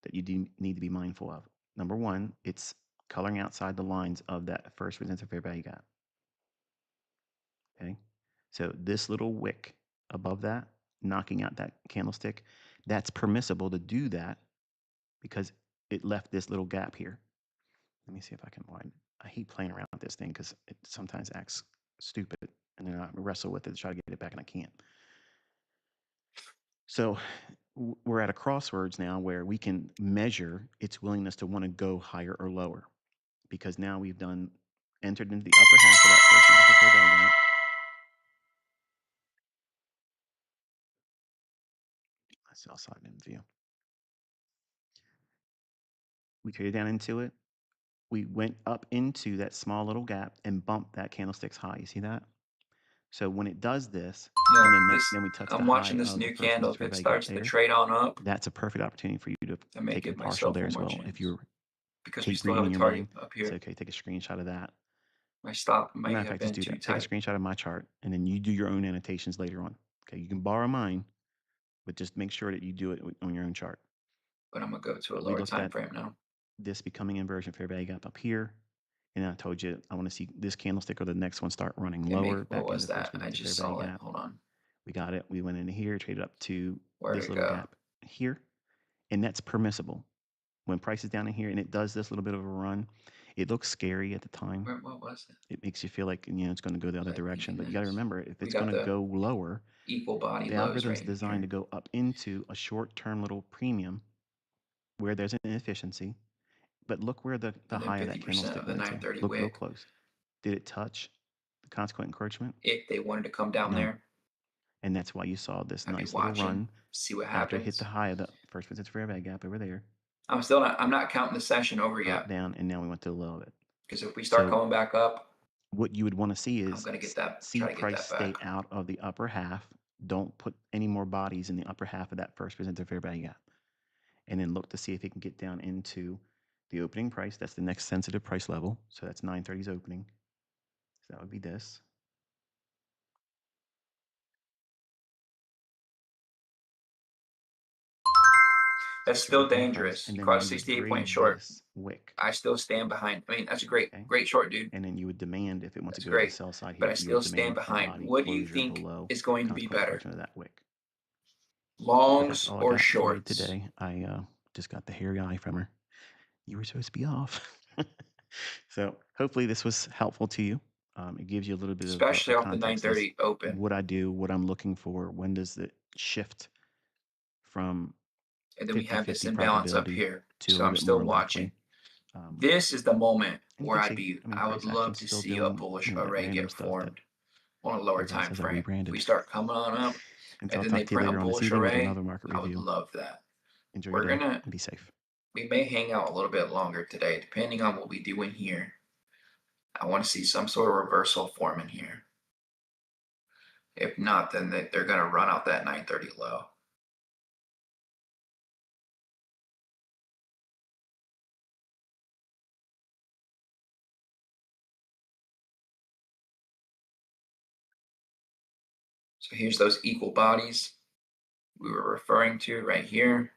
that you do need to be mindful of? Number one, it's coloring outside the lines of that first presenter fair value gap. Okay, so this little wick above that, knocking out that candlestick, that's permissible to do that because it left this little gap here. Let me see if I can widen. I hate playing around with this thing because it sometimes acts stupid, and then I wrestle with it to try to get it back, and I can't. So we're at a crossroads now where we can measure its willingness to want to go higher or lower, because now we've entered into the upper half of that first resistance fair value gap. That's outside in view. We traded down into it. We went up into that small little gap and bumped that candlestick's high. You see that? So when it does this, Yeah, and then we touch the I'm high watching this of the new first candle. resistance If fair it value gap starts to there, trade on up, that's a perfect opportunity for you to I may take a give partial myself there one as more well. If chance. you're Because we tape still have reading a your target mind, up it's here. okay. Take a screenshot of that. My stop As a may matter of have fact, just been do too that. Take a tight. screenshot of my chart, and then you do your own annotations later on. Okay, you can borrow mine, but just make sure that you do it on your own chart. But I'm gonna go to a But we lower looked time at frame now. this becoming inversion fair value gap up here, and I told you I want to see this candlestick or the next one start running Okay, lower what back into was the first that? I resistance fair just value saw it. gap. Hold on. We got it. We went into here, traded up to Where'd this it little go? gap here, and that's permissible. When price is down in here and it does this little bit of a run, it looks scary at the time. What was it? It makes you feel like it's going to go the other I think direction. it But you got to is. remember, if We it's got going to the go lower, equal body the lows algorithm's right designed to here. go up into a short-term little premium where there's an inefficiency. But look where the And then high of that 50% candlestick of the went to. 930 Look real wick. close. Did it touch the consequent encroachment? If they wanted to come down No. there, And that's why you saw this I'd be nice little watching, run see what after it hit happens. the high of the first resistance fair value gap over there, I'm not counting the session over up, yet. down, and now we went to the low of it. Because if we start So coming back up, what you would want to see I'm is gonna get that, see try to get price that stay back. out of the upper half. Don't put any more bodies in the upper half of that first presenter fair value gap. And then look to see if it can get down into the opening price. That's the next sensitive price level. So that's 930's opening. So that would be this. That's So still opening price, dangerous. and You then caught a you would 68 grade point short. this wick. I still stand behind. I mean, that's a great, Okay. great short, dude. And then you would demand, if it wants That's to go to the great. sell side But here, I you still would stand demand a behind. body What do you closure think below is going to be consequent better? encroachment of that wick. But that's Longs all I or got for you shorts? today. I just got the hairy eye from her. You were supposed to be off. So hopefully this was helpful to you. It gives you a little bit of Especially a off the context as 930 open. what I do, what I'm looking for, when does it shift from And then we have this 50-50 imbalance up probability here. to a So little I'm bit still more watching. likely. This is the moment And you where can see, I would price love action's to still see a doing bullish that array random get stuff that formed on a lower everybody time says I frame. If rebranded. we start coming on up And so and I'll then talk they to you print a later on this bullish evening with array, another market I would review. love that. Enjoy We're your day gonna, and be safe. we may hang out a little bit longer today, depending on what we do in here. I want to see some sort of reversal forming here. If not, then they're going to run out that 930 low. So here's those equal bodies we were referring to right here.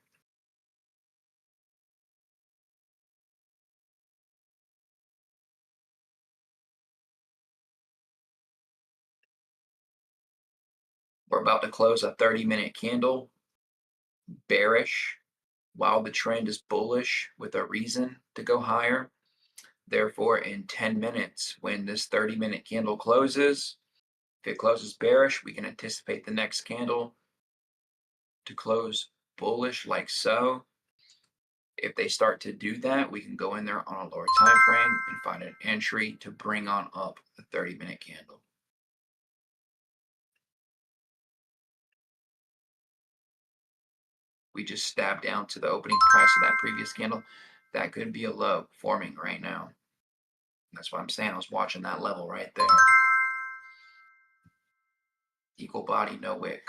We're about to close a 30-minute candle bearish while the trend is bullish with a reason to go higher. Therefore, in 10 minutes, when this 30-minute candle closes, if it closes bearish, we can anticipate the next candle to close bullish like so. If they start to do that, we can go in there on a lower time frame and find an entry to bring on up the 30-minute candle. We just stabbed down to the opening price of that previous candle. That could be a low forming right now. That's what I'm saying. I was watching that level right there. Equal body, no wick.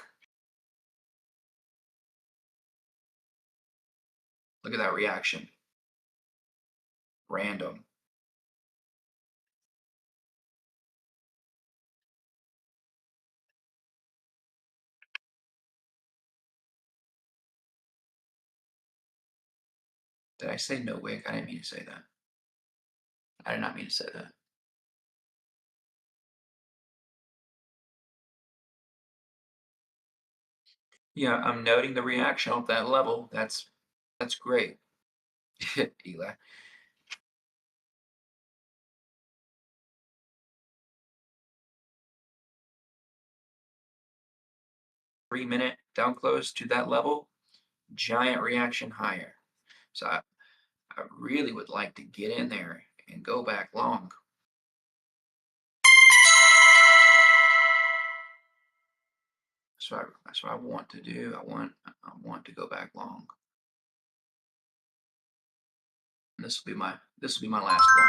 Look at that reaction. Random. Did I say no wick? I didn't mean to say that. I did not mean to say that. Yeah, I'm noting the reaction of that level. That's great. Eli. Three-minute down close to that level, giant reaction higher. So I really would like to get in there and go back long. That's what I want to do. I want to go back long. And this will be my last one.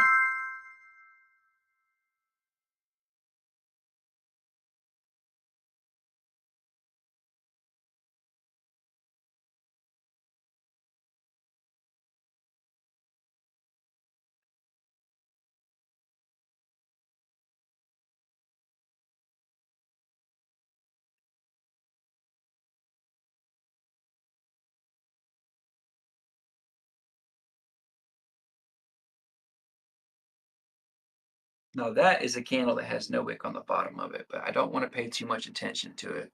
Now that is a candle that has no wick on the bottom of it, but I don't want to pay too much attention to it.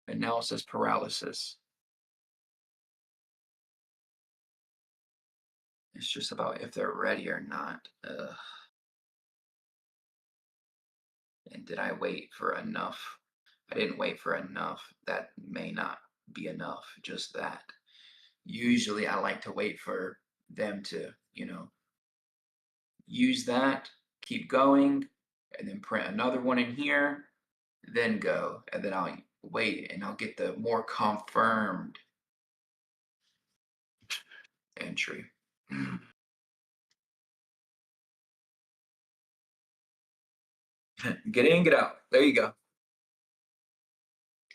Analysis paralysis. It's just about if they're ready or not. Ugh. And did I wait for enough? I didn't wait for enough. That may not be enough, just that. Usually I like to wait for them to, use that, keep going, and then print another one in here, then go. And then I'll wait and I'll get the more confirmed entry. Get in, get out. There you go.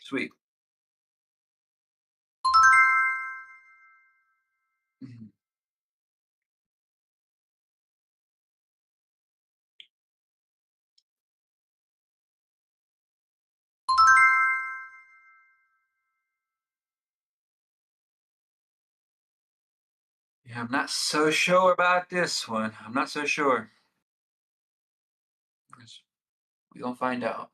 Sweet. Mhm. Yeah, I'm not so sure about this one. I'm not so sure. We're gonna find out.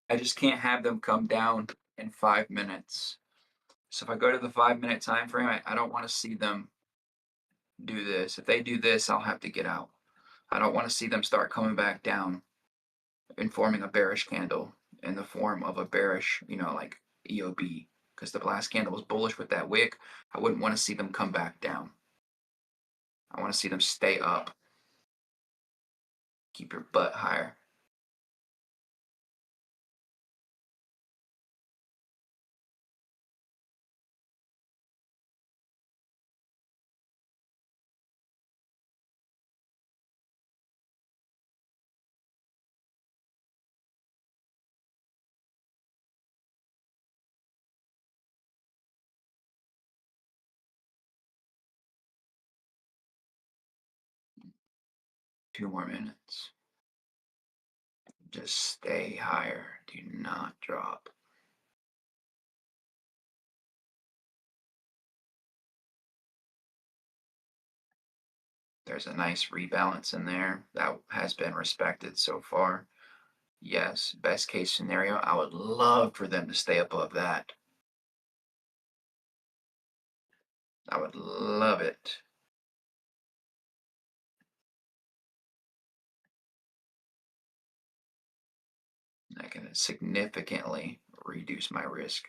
I just can't have them come down in 5 minutes. So if I go to the 5 minute time frame, I don't want to see them do this. If they do this, I'll have to get out. I don't want to see them start coming back down and forming a bearish candle in the form of a bearish, like EOB, because the last candle was bullish with that wick. I wouldn't want to see them come back down. I want to see them stay up. Keep your butt higher. Two more minutes. Just stay higher. Do not drop. There's a nice rebalance in there that has been respected so far. Yes, best case scenario, I would love for them to stay above that. I would love it. I can significantly reduce my risk.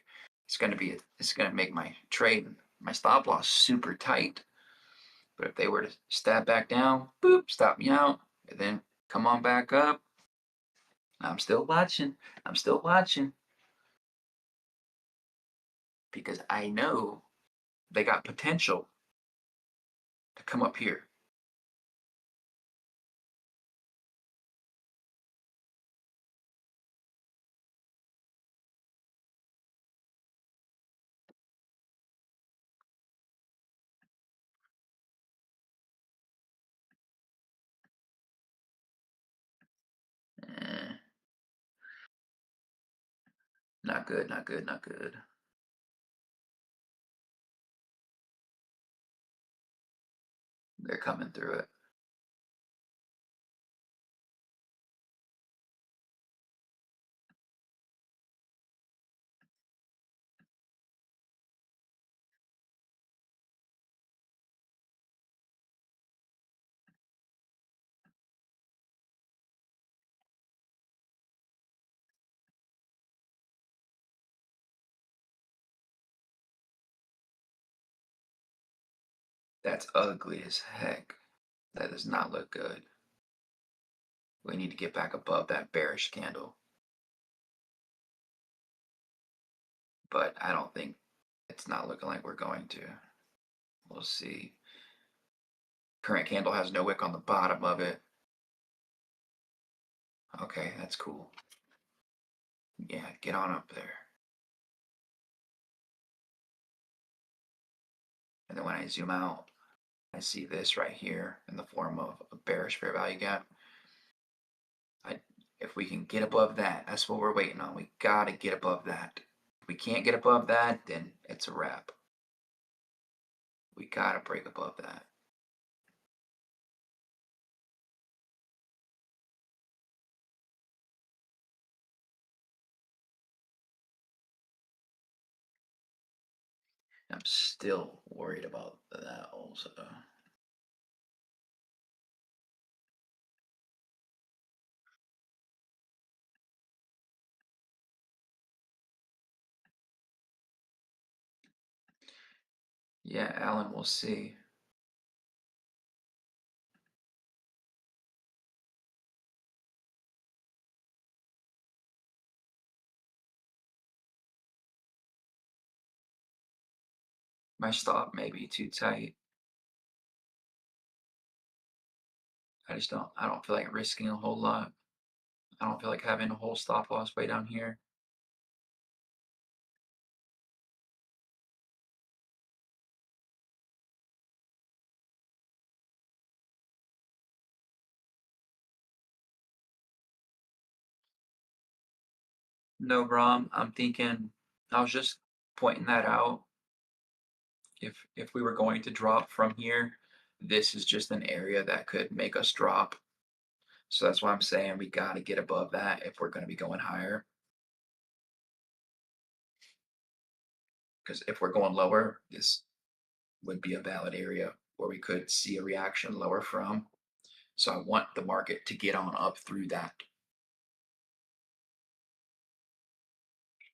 It's going to make my trade, my stop loss super tight. But if they were to stab back down, boop, stop me out, and then come on back up, I'm still watching. I'm still watching. Because I know they got potential to come up here. Eh, not good, not good, not good. They're coming through it. That's ugly as heck. That does not look good. We need to get back above that bearish candle. But I don't think it's not looking like we're going to. We'll see. Current candle has no wick on the bottom of it. Okay, that's cool. Yeah, get on up there. And then when I zoom out, I see this right here in the form of a bearish fair value gap. If we can get above that, that's what we're waiting on. We gotta get above that. If we can't get above that, then it's a wrap. We gotta break above that. I'm still worried about that also. Yeah, Alan, we'll see. My stop may be too tight. I don't feel like risking a whole lot. I don't feel like having a whole stop loss way down here. No, Rom, I'm thinking, I was just pointing that out. If we were going to drop from here, this is just an area that could make us drop. So that's why I'm saying we got to get above that if we're going to be going higher. Because if we're going lower, this would be a valid area where we could see a reaction lower from. So I want the market to get on up through that.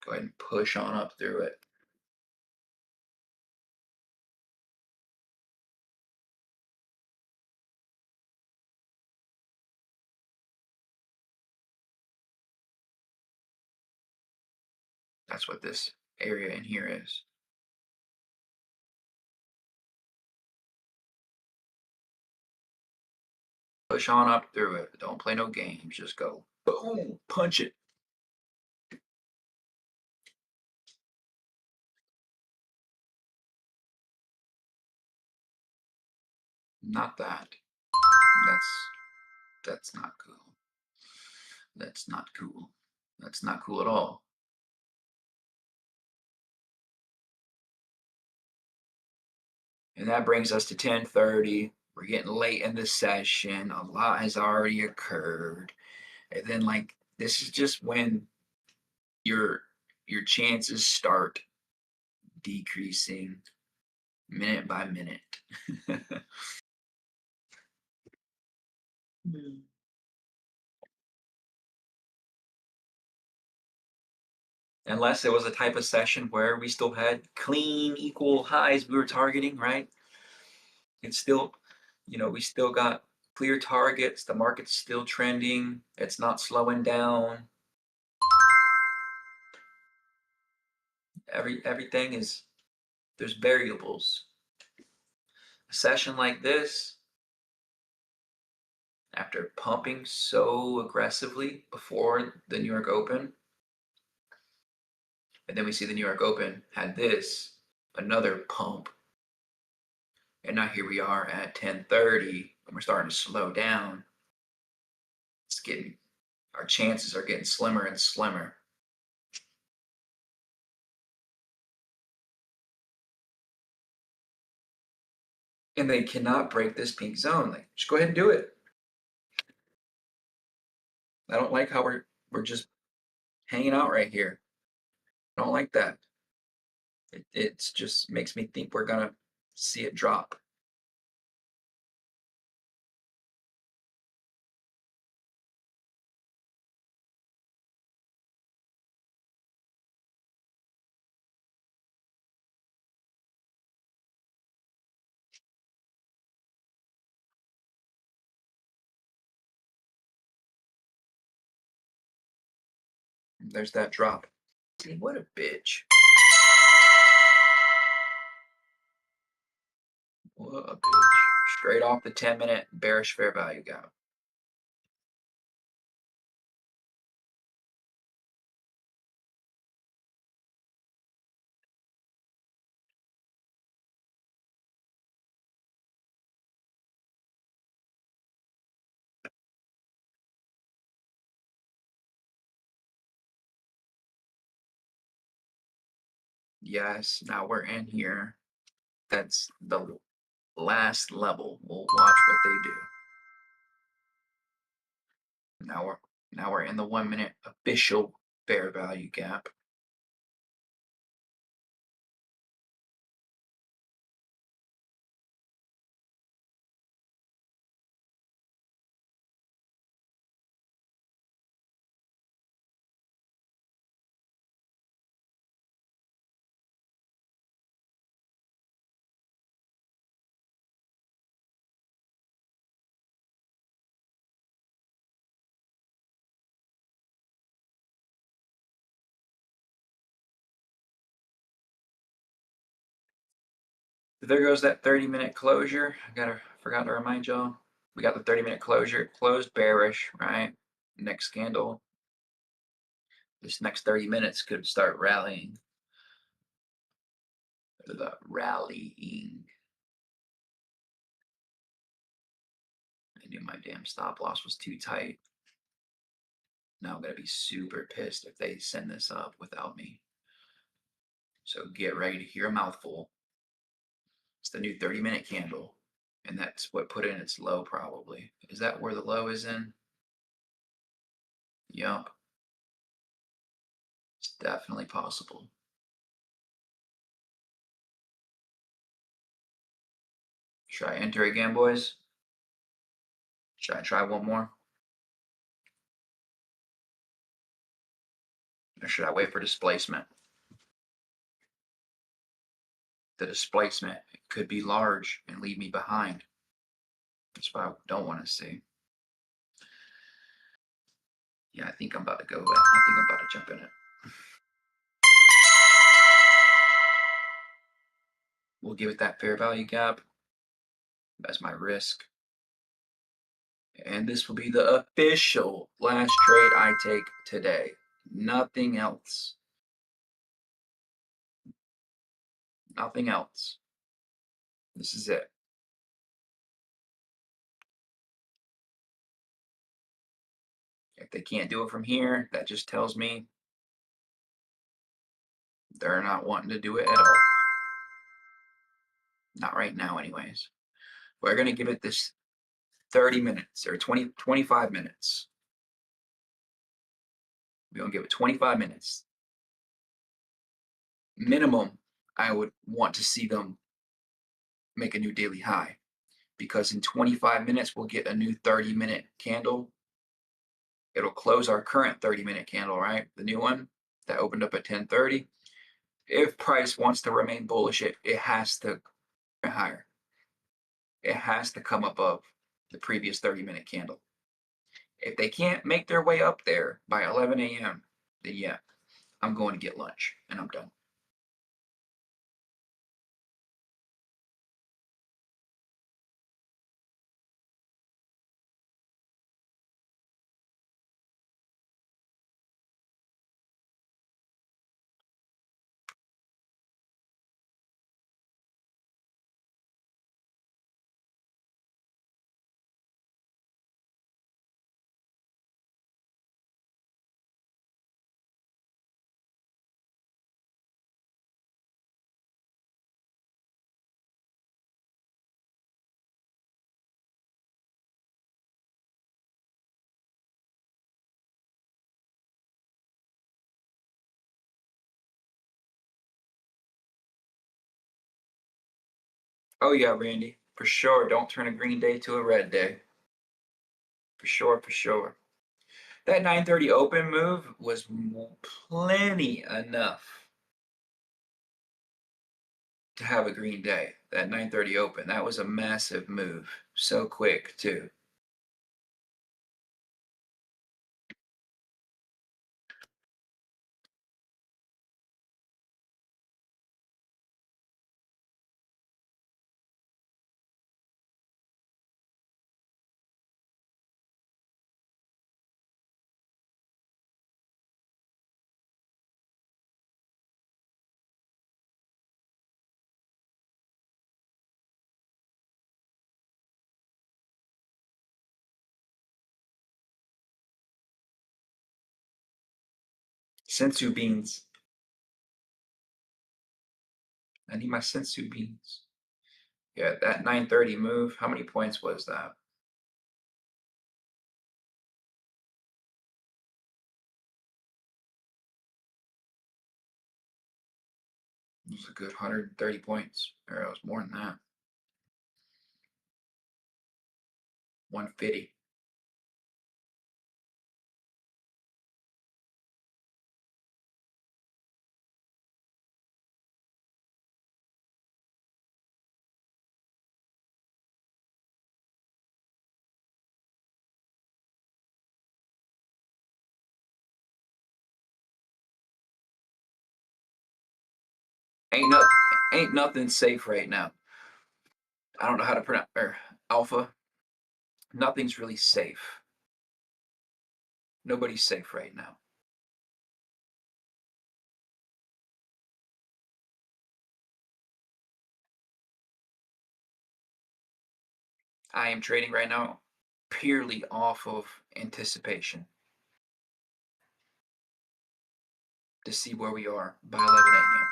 Go ahead and push on up through it. That's what this area in here is. Push on up through it. Don't play no games. Just go boom, punch it. Not that. That's not cool. That's not cool. That's not cool at all. And that brings us to 10:30. We're getting late in the session. A lot has already occurred. And then like this is just when your chances start decreasing minute by minute. Unless it was a type of session where we still had clean equal highs we were targeting, right? It's still, we still got clear targets. The market's still trending. It's not slowing down. Everything is, there's variables. A session like this, after pumping so aggressively before the New York Open, and then we see the New York Open had this, another pump. And now here we are at 10:30, and we're starting to slow down. Our chances are getting slimmer and slimmer. And they cannot break this pink zone. Like, just go ahead and do it. I don't like how we're just hanging out right here. I don't like that. It's just makes me think we're gonna see it drop. There's that drop. See, what a bitch. What a bitch. Straight off the 10-minute bearish fair value gap. Yes, now we're in here. That's the last level. We'll watch what they do. Now we're in the 1-minute official fair value gap. There goes that 30-minute closure. Forgot to remind y'all. We got the 30-minute closure. It closed bearish, right? Next candle. This next 30 minutes could start rallying. The rallying. I knew my damn stop loss was too tight. Now I'm gonna be super pissed if they send this up without me. So get ready to hear a mouthful. It's the new 30-minute candle. And that's what put in its low probably. Is that where the low is in? Yup. It's definitely possible. Should I enter again, boys? Should I try one more? Or should I wait for displacement? The displacement could be large and leave me behind. That's what I don't want to see. Yeah, I think I'm about to go. I think I'm about to jump in it. We'll give it that fair value gap. That's my risk. And this will be the official last trade I take today. Nothing else. Nothing else. This is it. If they can't do it from here, that just tells me they're not wanting to do it at all. Not right now, anyways. We're going to give it this 30 minutes or 25 minutes. We're going to give it 25 minutes. Minimum, I would want to see them make a new daily high, because in 25 minutes, we'll get a new 30-minute candle. It'll close our current 30-minute candle, right? The new one that opened up at 10:30. If price wants to remain bullish, it has to go higher. It has to come above the previous 30-minute candle. If they can't make their way up there by 11 a.m., then yeah, I'm going to get lunch and I'm done. Oh yeah, Randy, for sure. Don't turn a green day to a red day. For sure, for sure. That 9:30 open move was plenty enough to have a green day. That 9:30 open, that was a massive move. So quick too. Sensu beans. I need my sensu beans. Yeah, that 9:30 move, how many points was that? It was a good 130 points. Or it was more than that. 150. Ain't nothing safe right now. I don't know how to pronounce or alpha. Nothing's really safe. Nobody's safe right now. I am trading right now purely off of anticipation to see where we are by 11 a.m.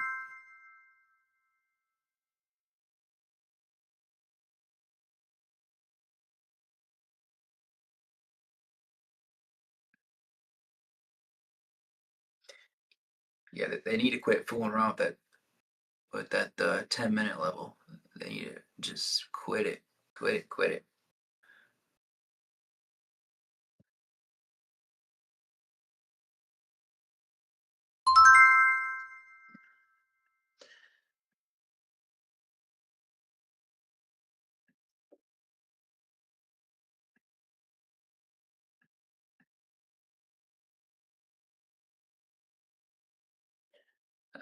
Yeah, they need to quit fooling around with that 10-minute level. They need to just quit it. Quit it. Quit it.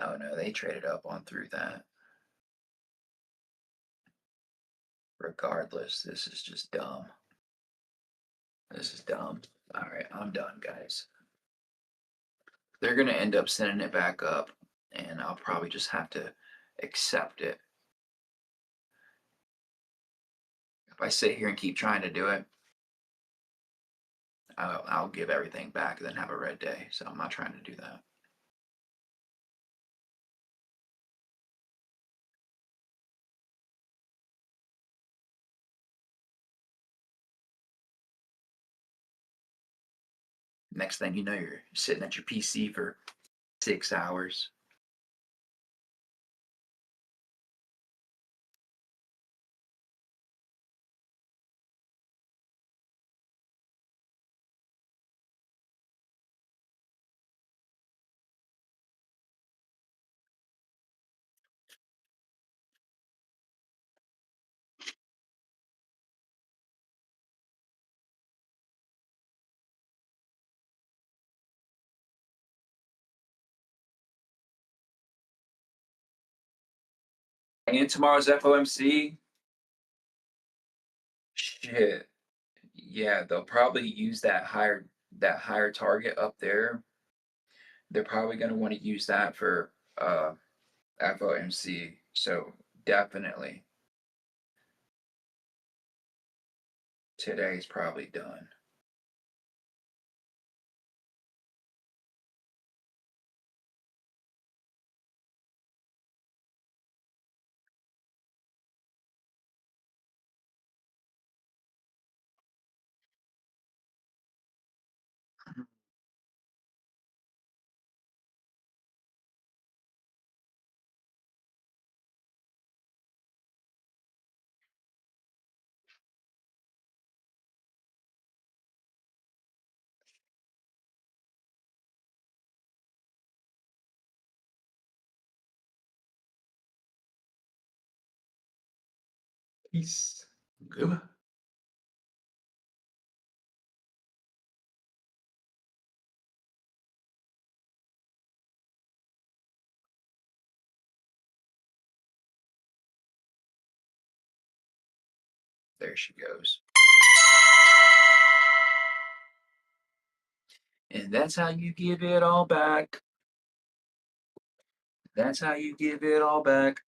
Oh no, they traded up on through that. Regardless, this is just dumb. This is dumb. All right, I'm done, guys. They're gonna end up sending it back up, and I'll probably just have to accept it. If I sit here and keep trying to do it, I'll give everything back and then have a red day. So I'm not trying to do that. Next thing you know, you're sitting at your PC for 6 hours. And tomorrow's FOMC, shit. Yeah, they'll probably use that higher target up there. They're probably going to want to use that for FOMC. So definitely today's probably done. Peace. Good. There she goes. And that's how you give it all back. That's how you give it all back.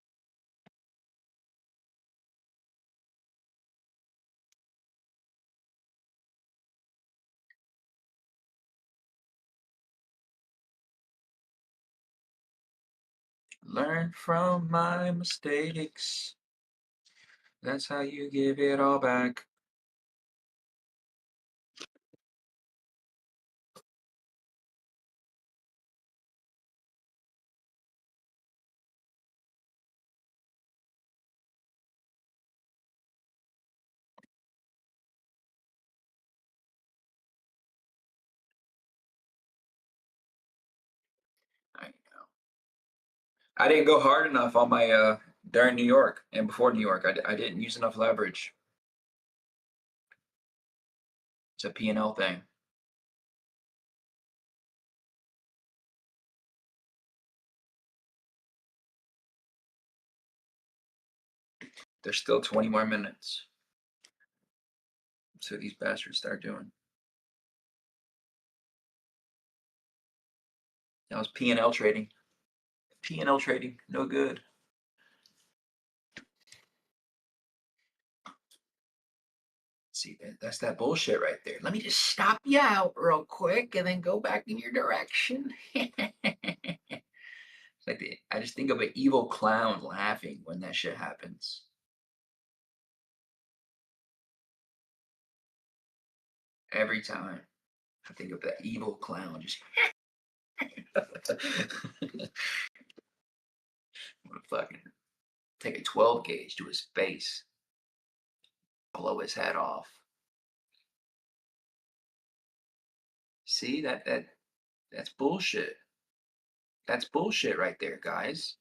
Learn from my mistakes. That's how you give it all back. I know. I didn't go hard enough on my during New York and before New York. I didn't use enough leverage. It's a P&L thing. There's still 20 more minutes. So these bastards start doing. That was P&L trading. P&L trading, no good. See, that's that bullshit right there. Let me just stop you out real quick and then go back in your direction. It's like I just think of an evil clown laughing when that shit happens. Every time I think of that evil clown just what a fucking Take a 12 gauge to his face. Blow his head off. See, that's bullshit. That's bullshit right there, guys.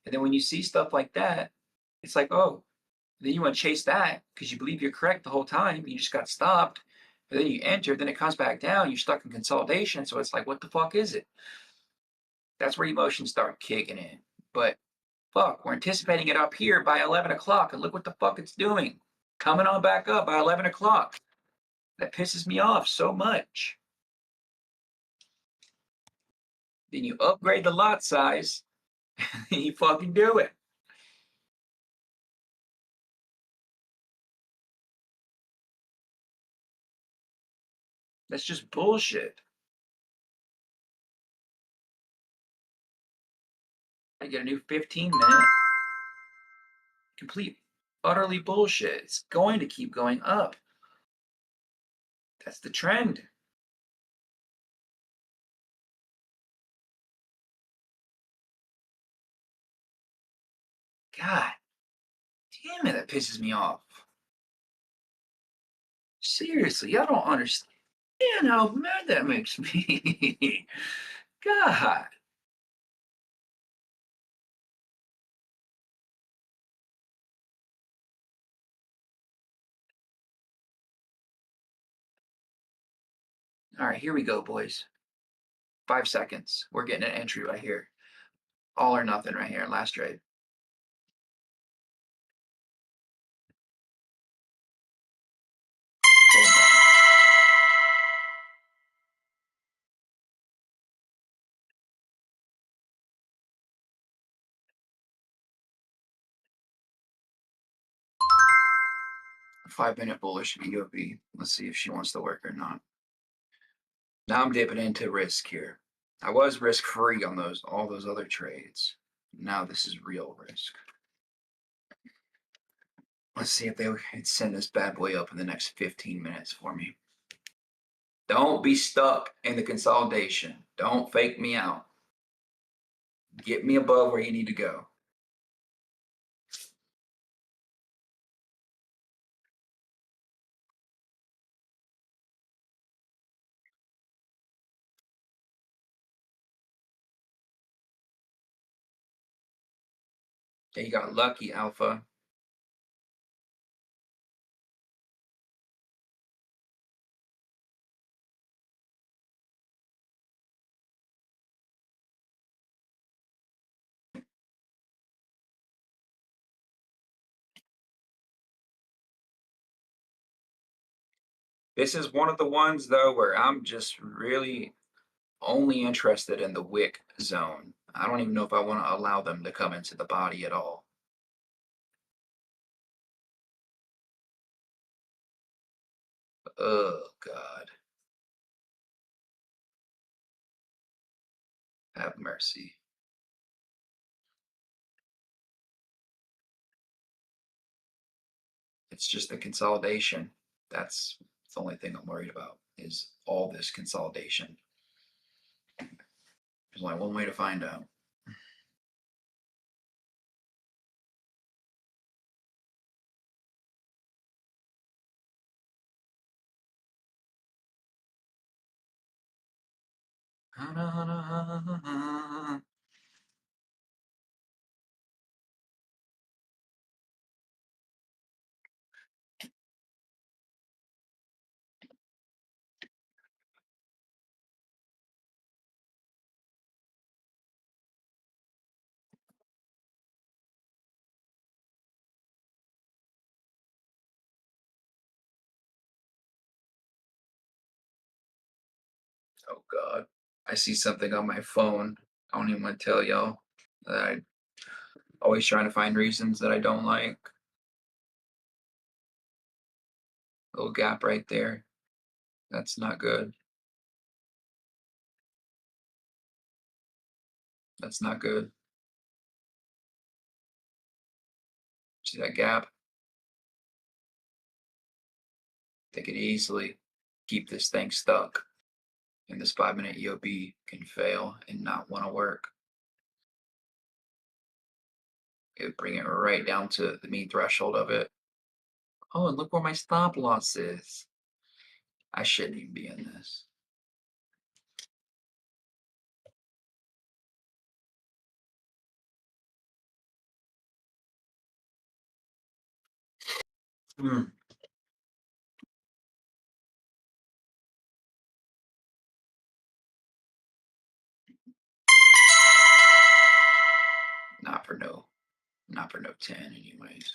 And then when you see stuff like that, it's like, oh, then you want to chase that because you believe you're correct the whole time. You just got stopped. And then you enter, then it comes back down. You're stuck in consolidation. So it's like, what the fuck is it? That's where emotions start kicking in. But fuck, we're anticipating it up here by 11 o'clock. And look what the fuck it's doing. Coming on back up by 11 o'clock. That pisses me off so much. Then you upgrade the lot size. And you fucking do it. That's just bullshit. I get a new 15-minute. Complete, utterly bullshit. It's going to keep going up. That's the trend. God damn it, that pisses me off. Seriously, y'all don't understand how mad that makes me. God. All right, here we go, boys. 5 seconds. We're getting an entry right here. All or nothing right here. Last trade. Boom. 5-minute bullish EOB. Let's see if she wants to work or not. Now I'm dipping into risk here. I was risk free on all those other trades. Now this is real risk. Let's see if they can send this bad boy up in the next 15 minutes for me. Don't be stuck in the consolidation. Don't fake me out. Get me above where you need to go. Yeah, you got lucky, Alpha. This is one of the ones, though, where I'm just really only interested in the wick zone. I don't even know if I want to allow them to come into the body at all. Oh, God. Have mercy. It's just the consolidation. That's the only thing I'm worried about is all this consolidation. There's only one way to find out. Oh, God. I see something on my phone. I don't even want to tell y'all that I always trying to find reasons that I don't like. Little gap right there. That's not good. That's not good. See that gap? They could easily keep this thing stuck. And this 5-minute EOB can fail and not want to work. it would bring it right down to the mean threshold of it. Oh, and look where my stop loss is. I shouldn't even be in this. Hmm. Not for no 10 anyways.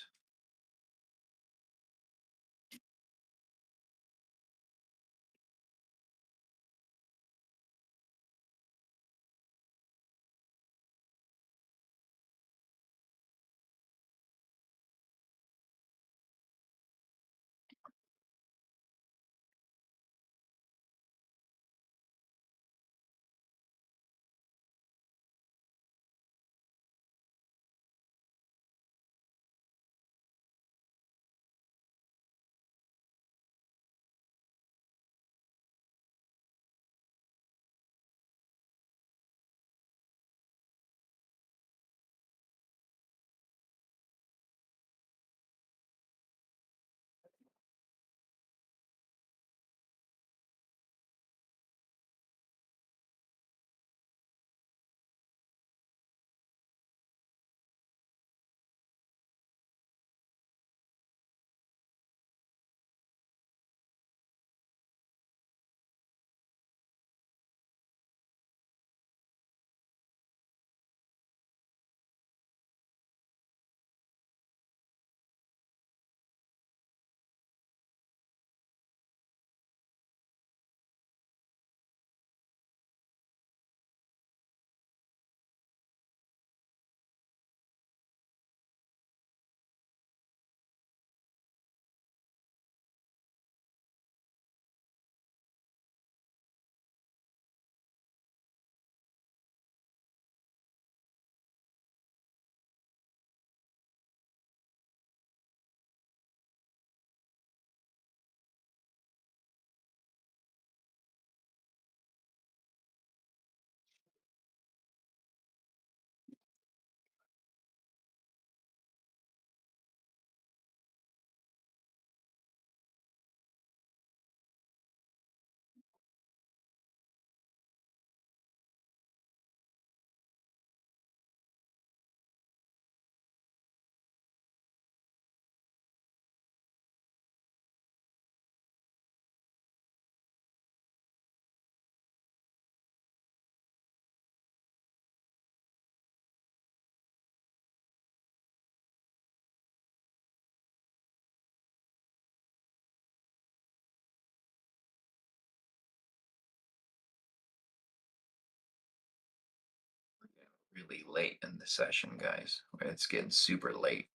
Really late in the session, guys. It's getting super late.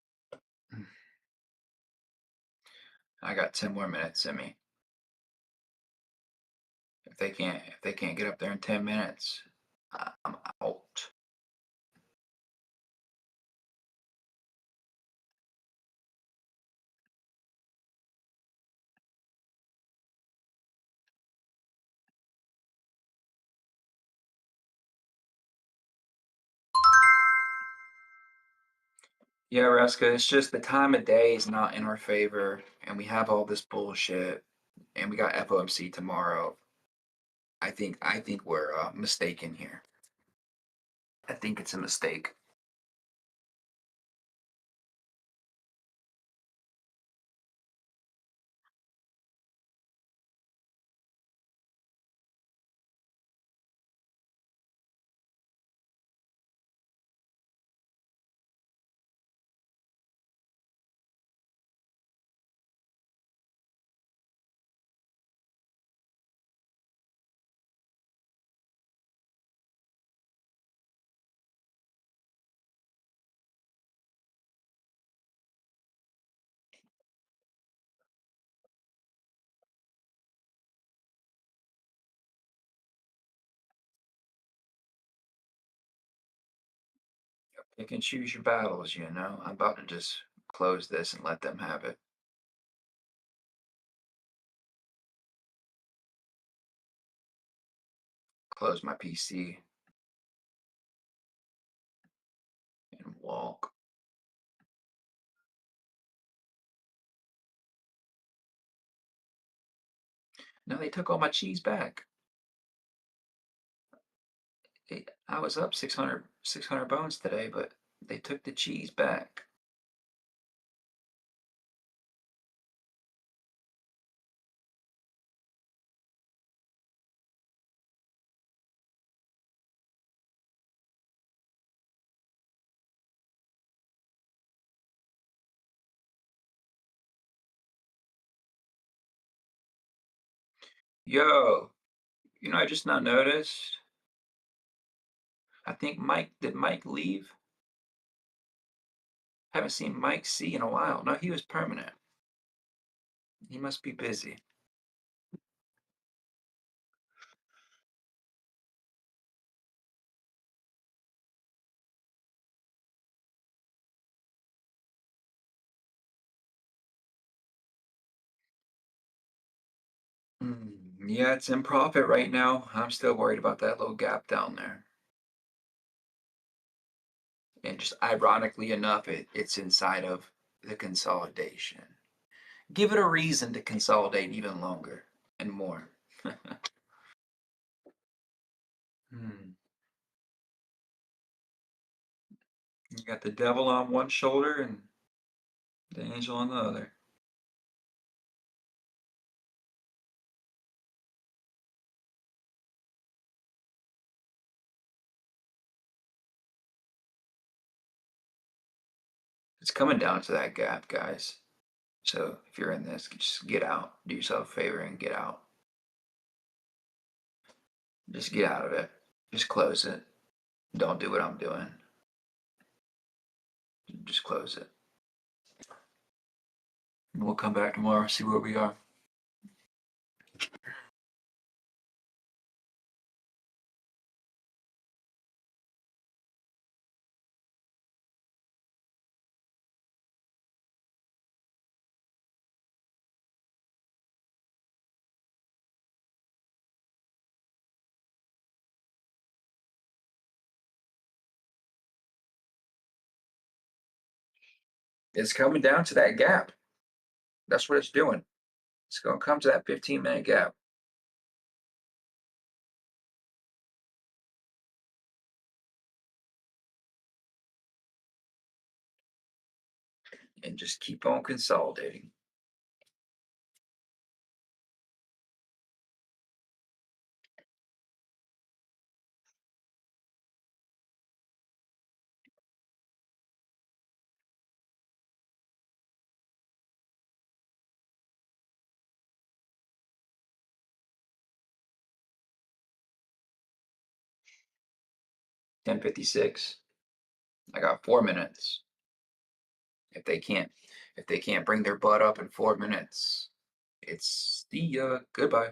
I got 10 more minutes in me. If they can't get up there in 10 minutes, I'm out. Yeah, Reska, it's just the time of day is not in our favor, and we have all this bullshit, and we got FOMC tomorrow. I think we're mistaken here. I think it's a mistake. Pick and choose your battles, you know. I'm about to just close this and let them have it. Close my PC and walk. No, they took all my cheese back. I was up 600 bones today, but they took the cheese back. Yo, I just not noticed. I think did Mike leave? Haven't seen Mike C in a while. No, he was permanent. He must be busy. Yeah, it's in profit right now. I'm still worried about that little gap down there. And just ironically enough, it's inside of the consolidation. Give it a reason to consolidate even longer and more. You got the devil on one shoulder and the angel on the other. It's coming down to that gap, guys. So if you're in this, just get out. Do yourself a favor and get out. Just get out of it. Just close it. Don't do what I'm doing. Just close it. We'll come back tomorrow, see where we are. It's coming down to that gap. That's what it's doing. It's going to come to that 15-minute gap. And just keep on consolidating. $10.56. I got 4 minutes. If they can't bring their butt up in 4 minutes, it's the goodbye.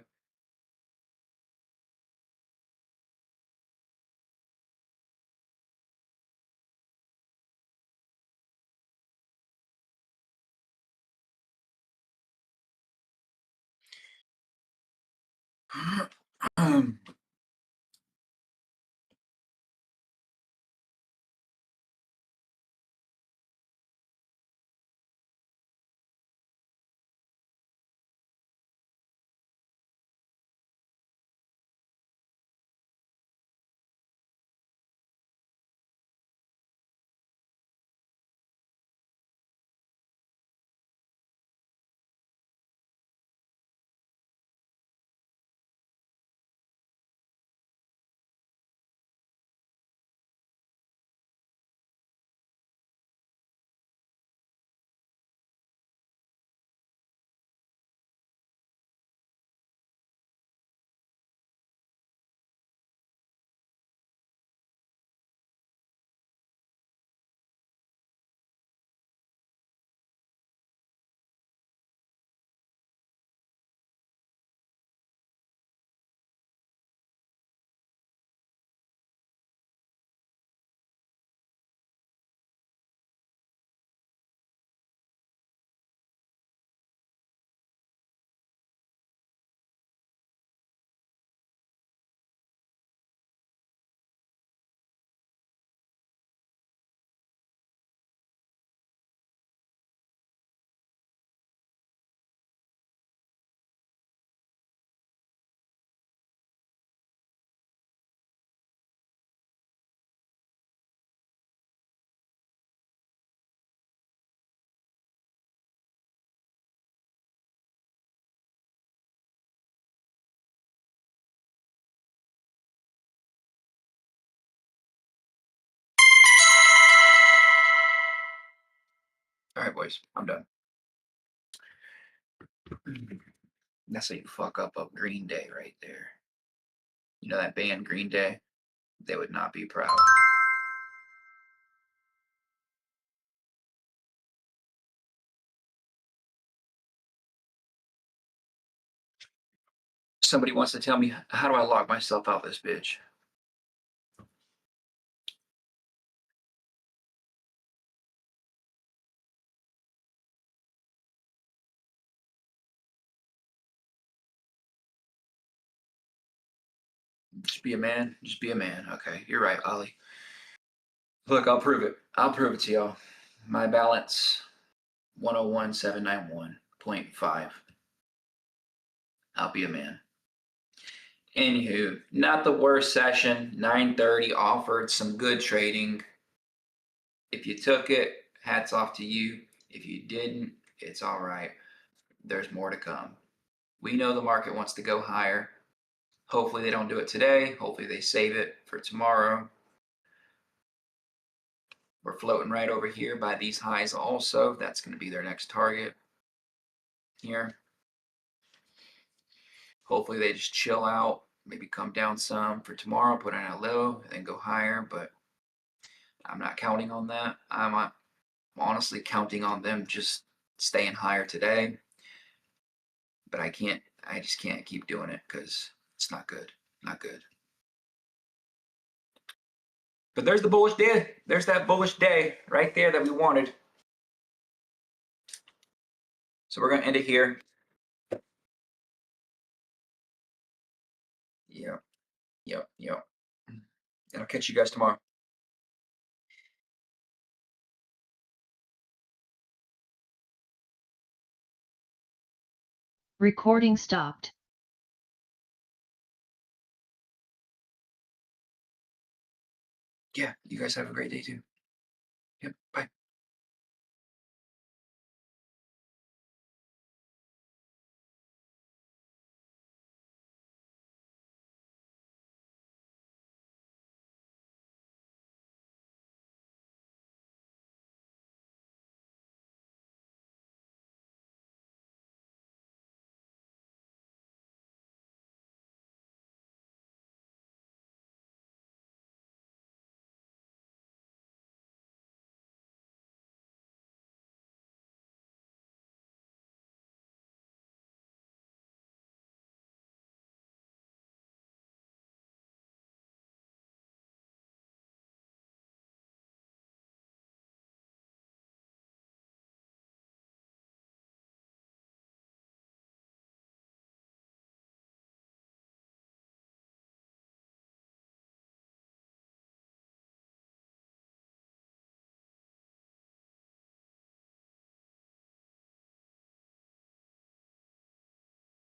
right, boys, I'm done. That's how you fuck up Green Day right there. You know that band Green Day? They would not be proud. Somebody wants to tell me, how do I log myself out this bitch? Just be a man. Just be a man. Okay, you're right, Ollie. Look, I'll prove it. I'll prove it to y'all. My balance, 101,791.5. I'll be a man. Anywho, not the worst session. 9:30 offered some good trading. If you took it, hats off to you. If you didn't, it's all right. There's more to come. We know the market wants to go higher. Hopefully they don't do it today. Hopefully they save it for tomorrow. We're floating right over here by these highs also. That's going to be their next target here. Hopefully they just chill out, maybe come down some for tomorrow, put in a low, and then go higher. But I'm not counting on that. I'm honestly counting on them just staying higher today. But I just can't keep doing it because it's not good. Not good. But there's the bullish day. There's that bullish day right there that we wanted. So we're going to end it here. Yep. And I'll catch you guys tomorrow. Recording stopped. Yeah, you guys have a great day too. Yep, bye.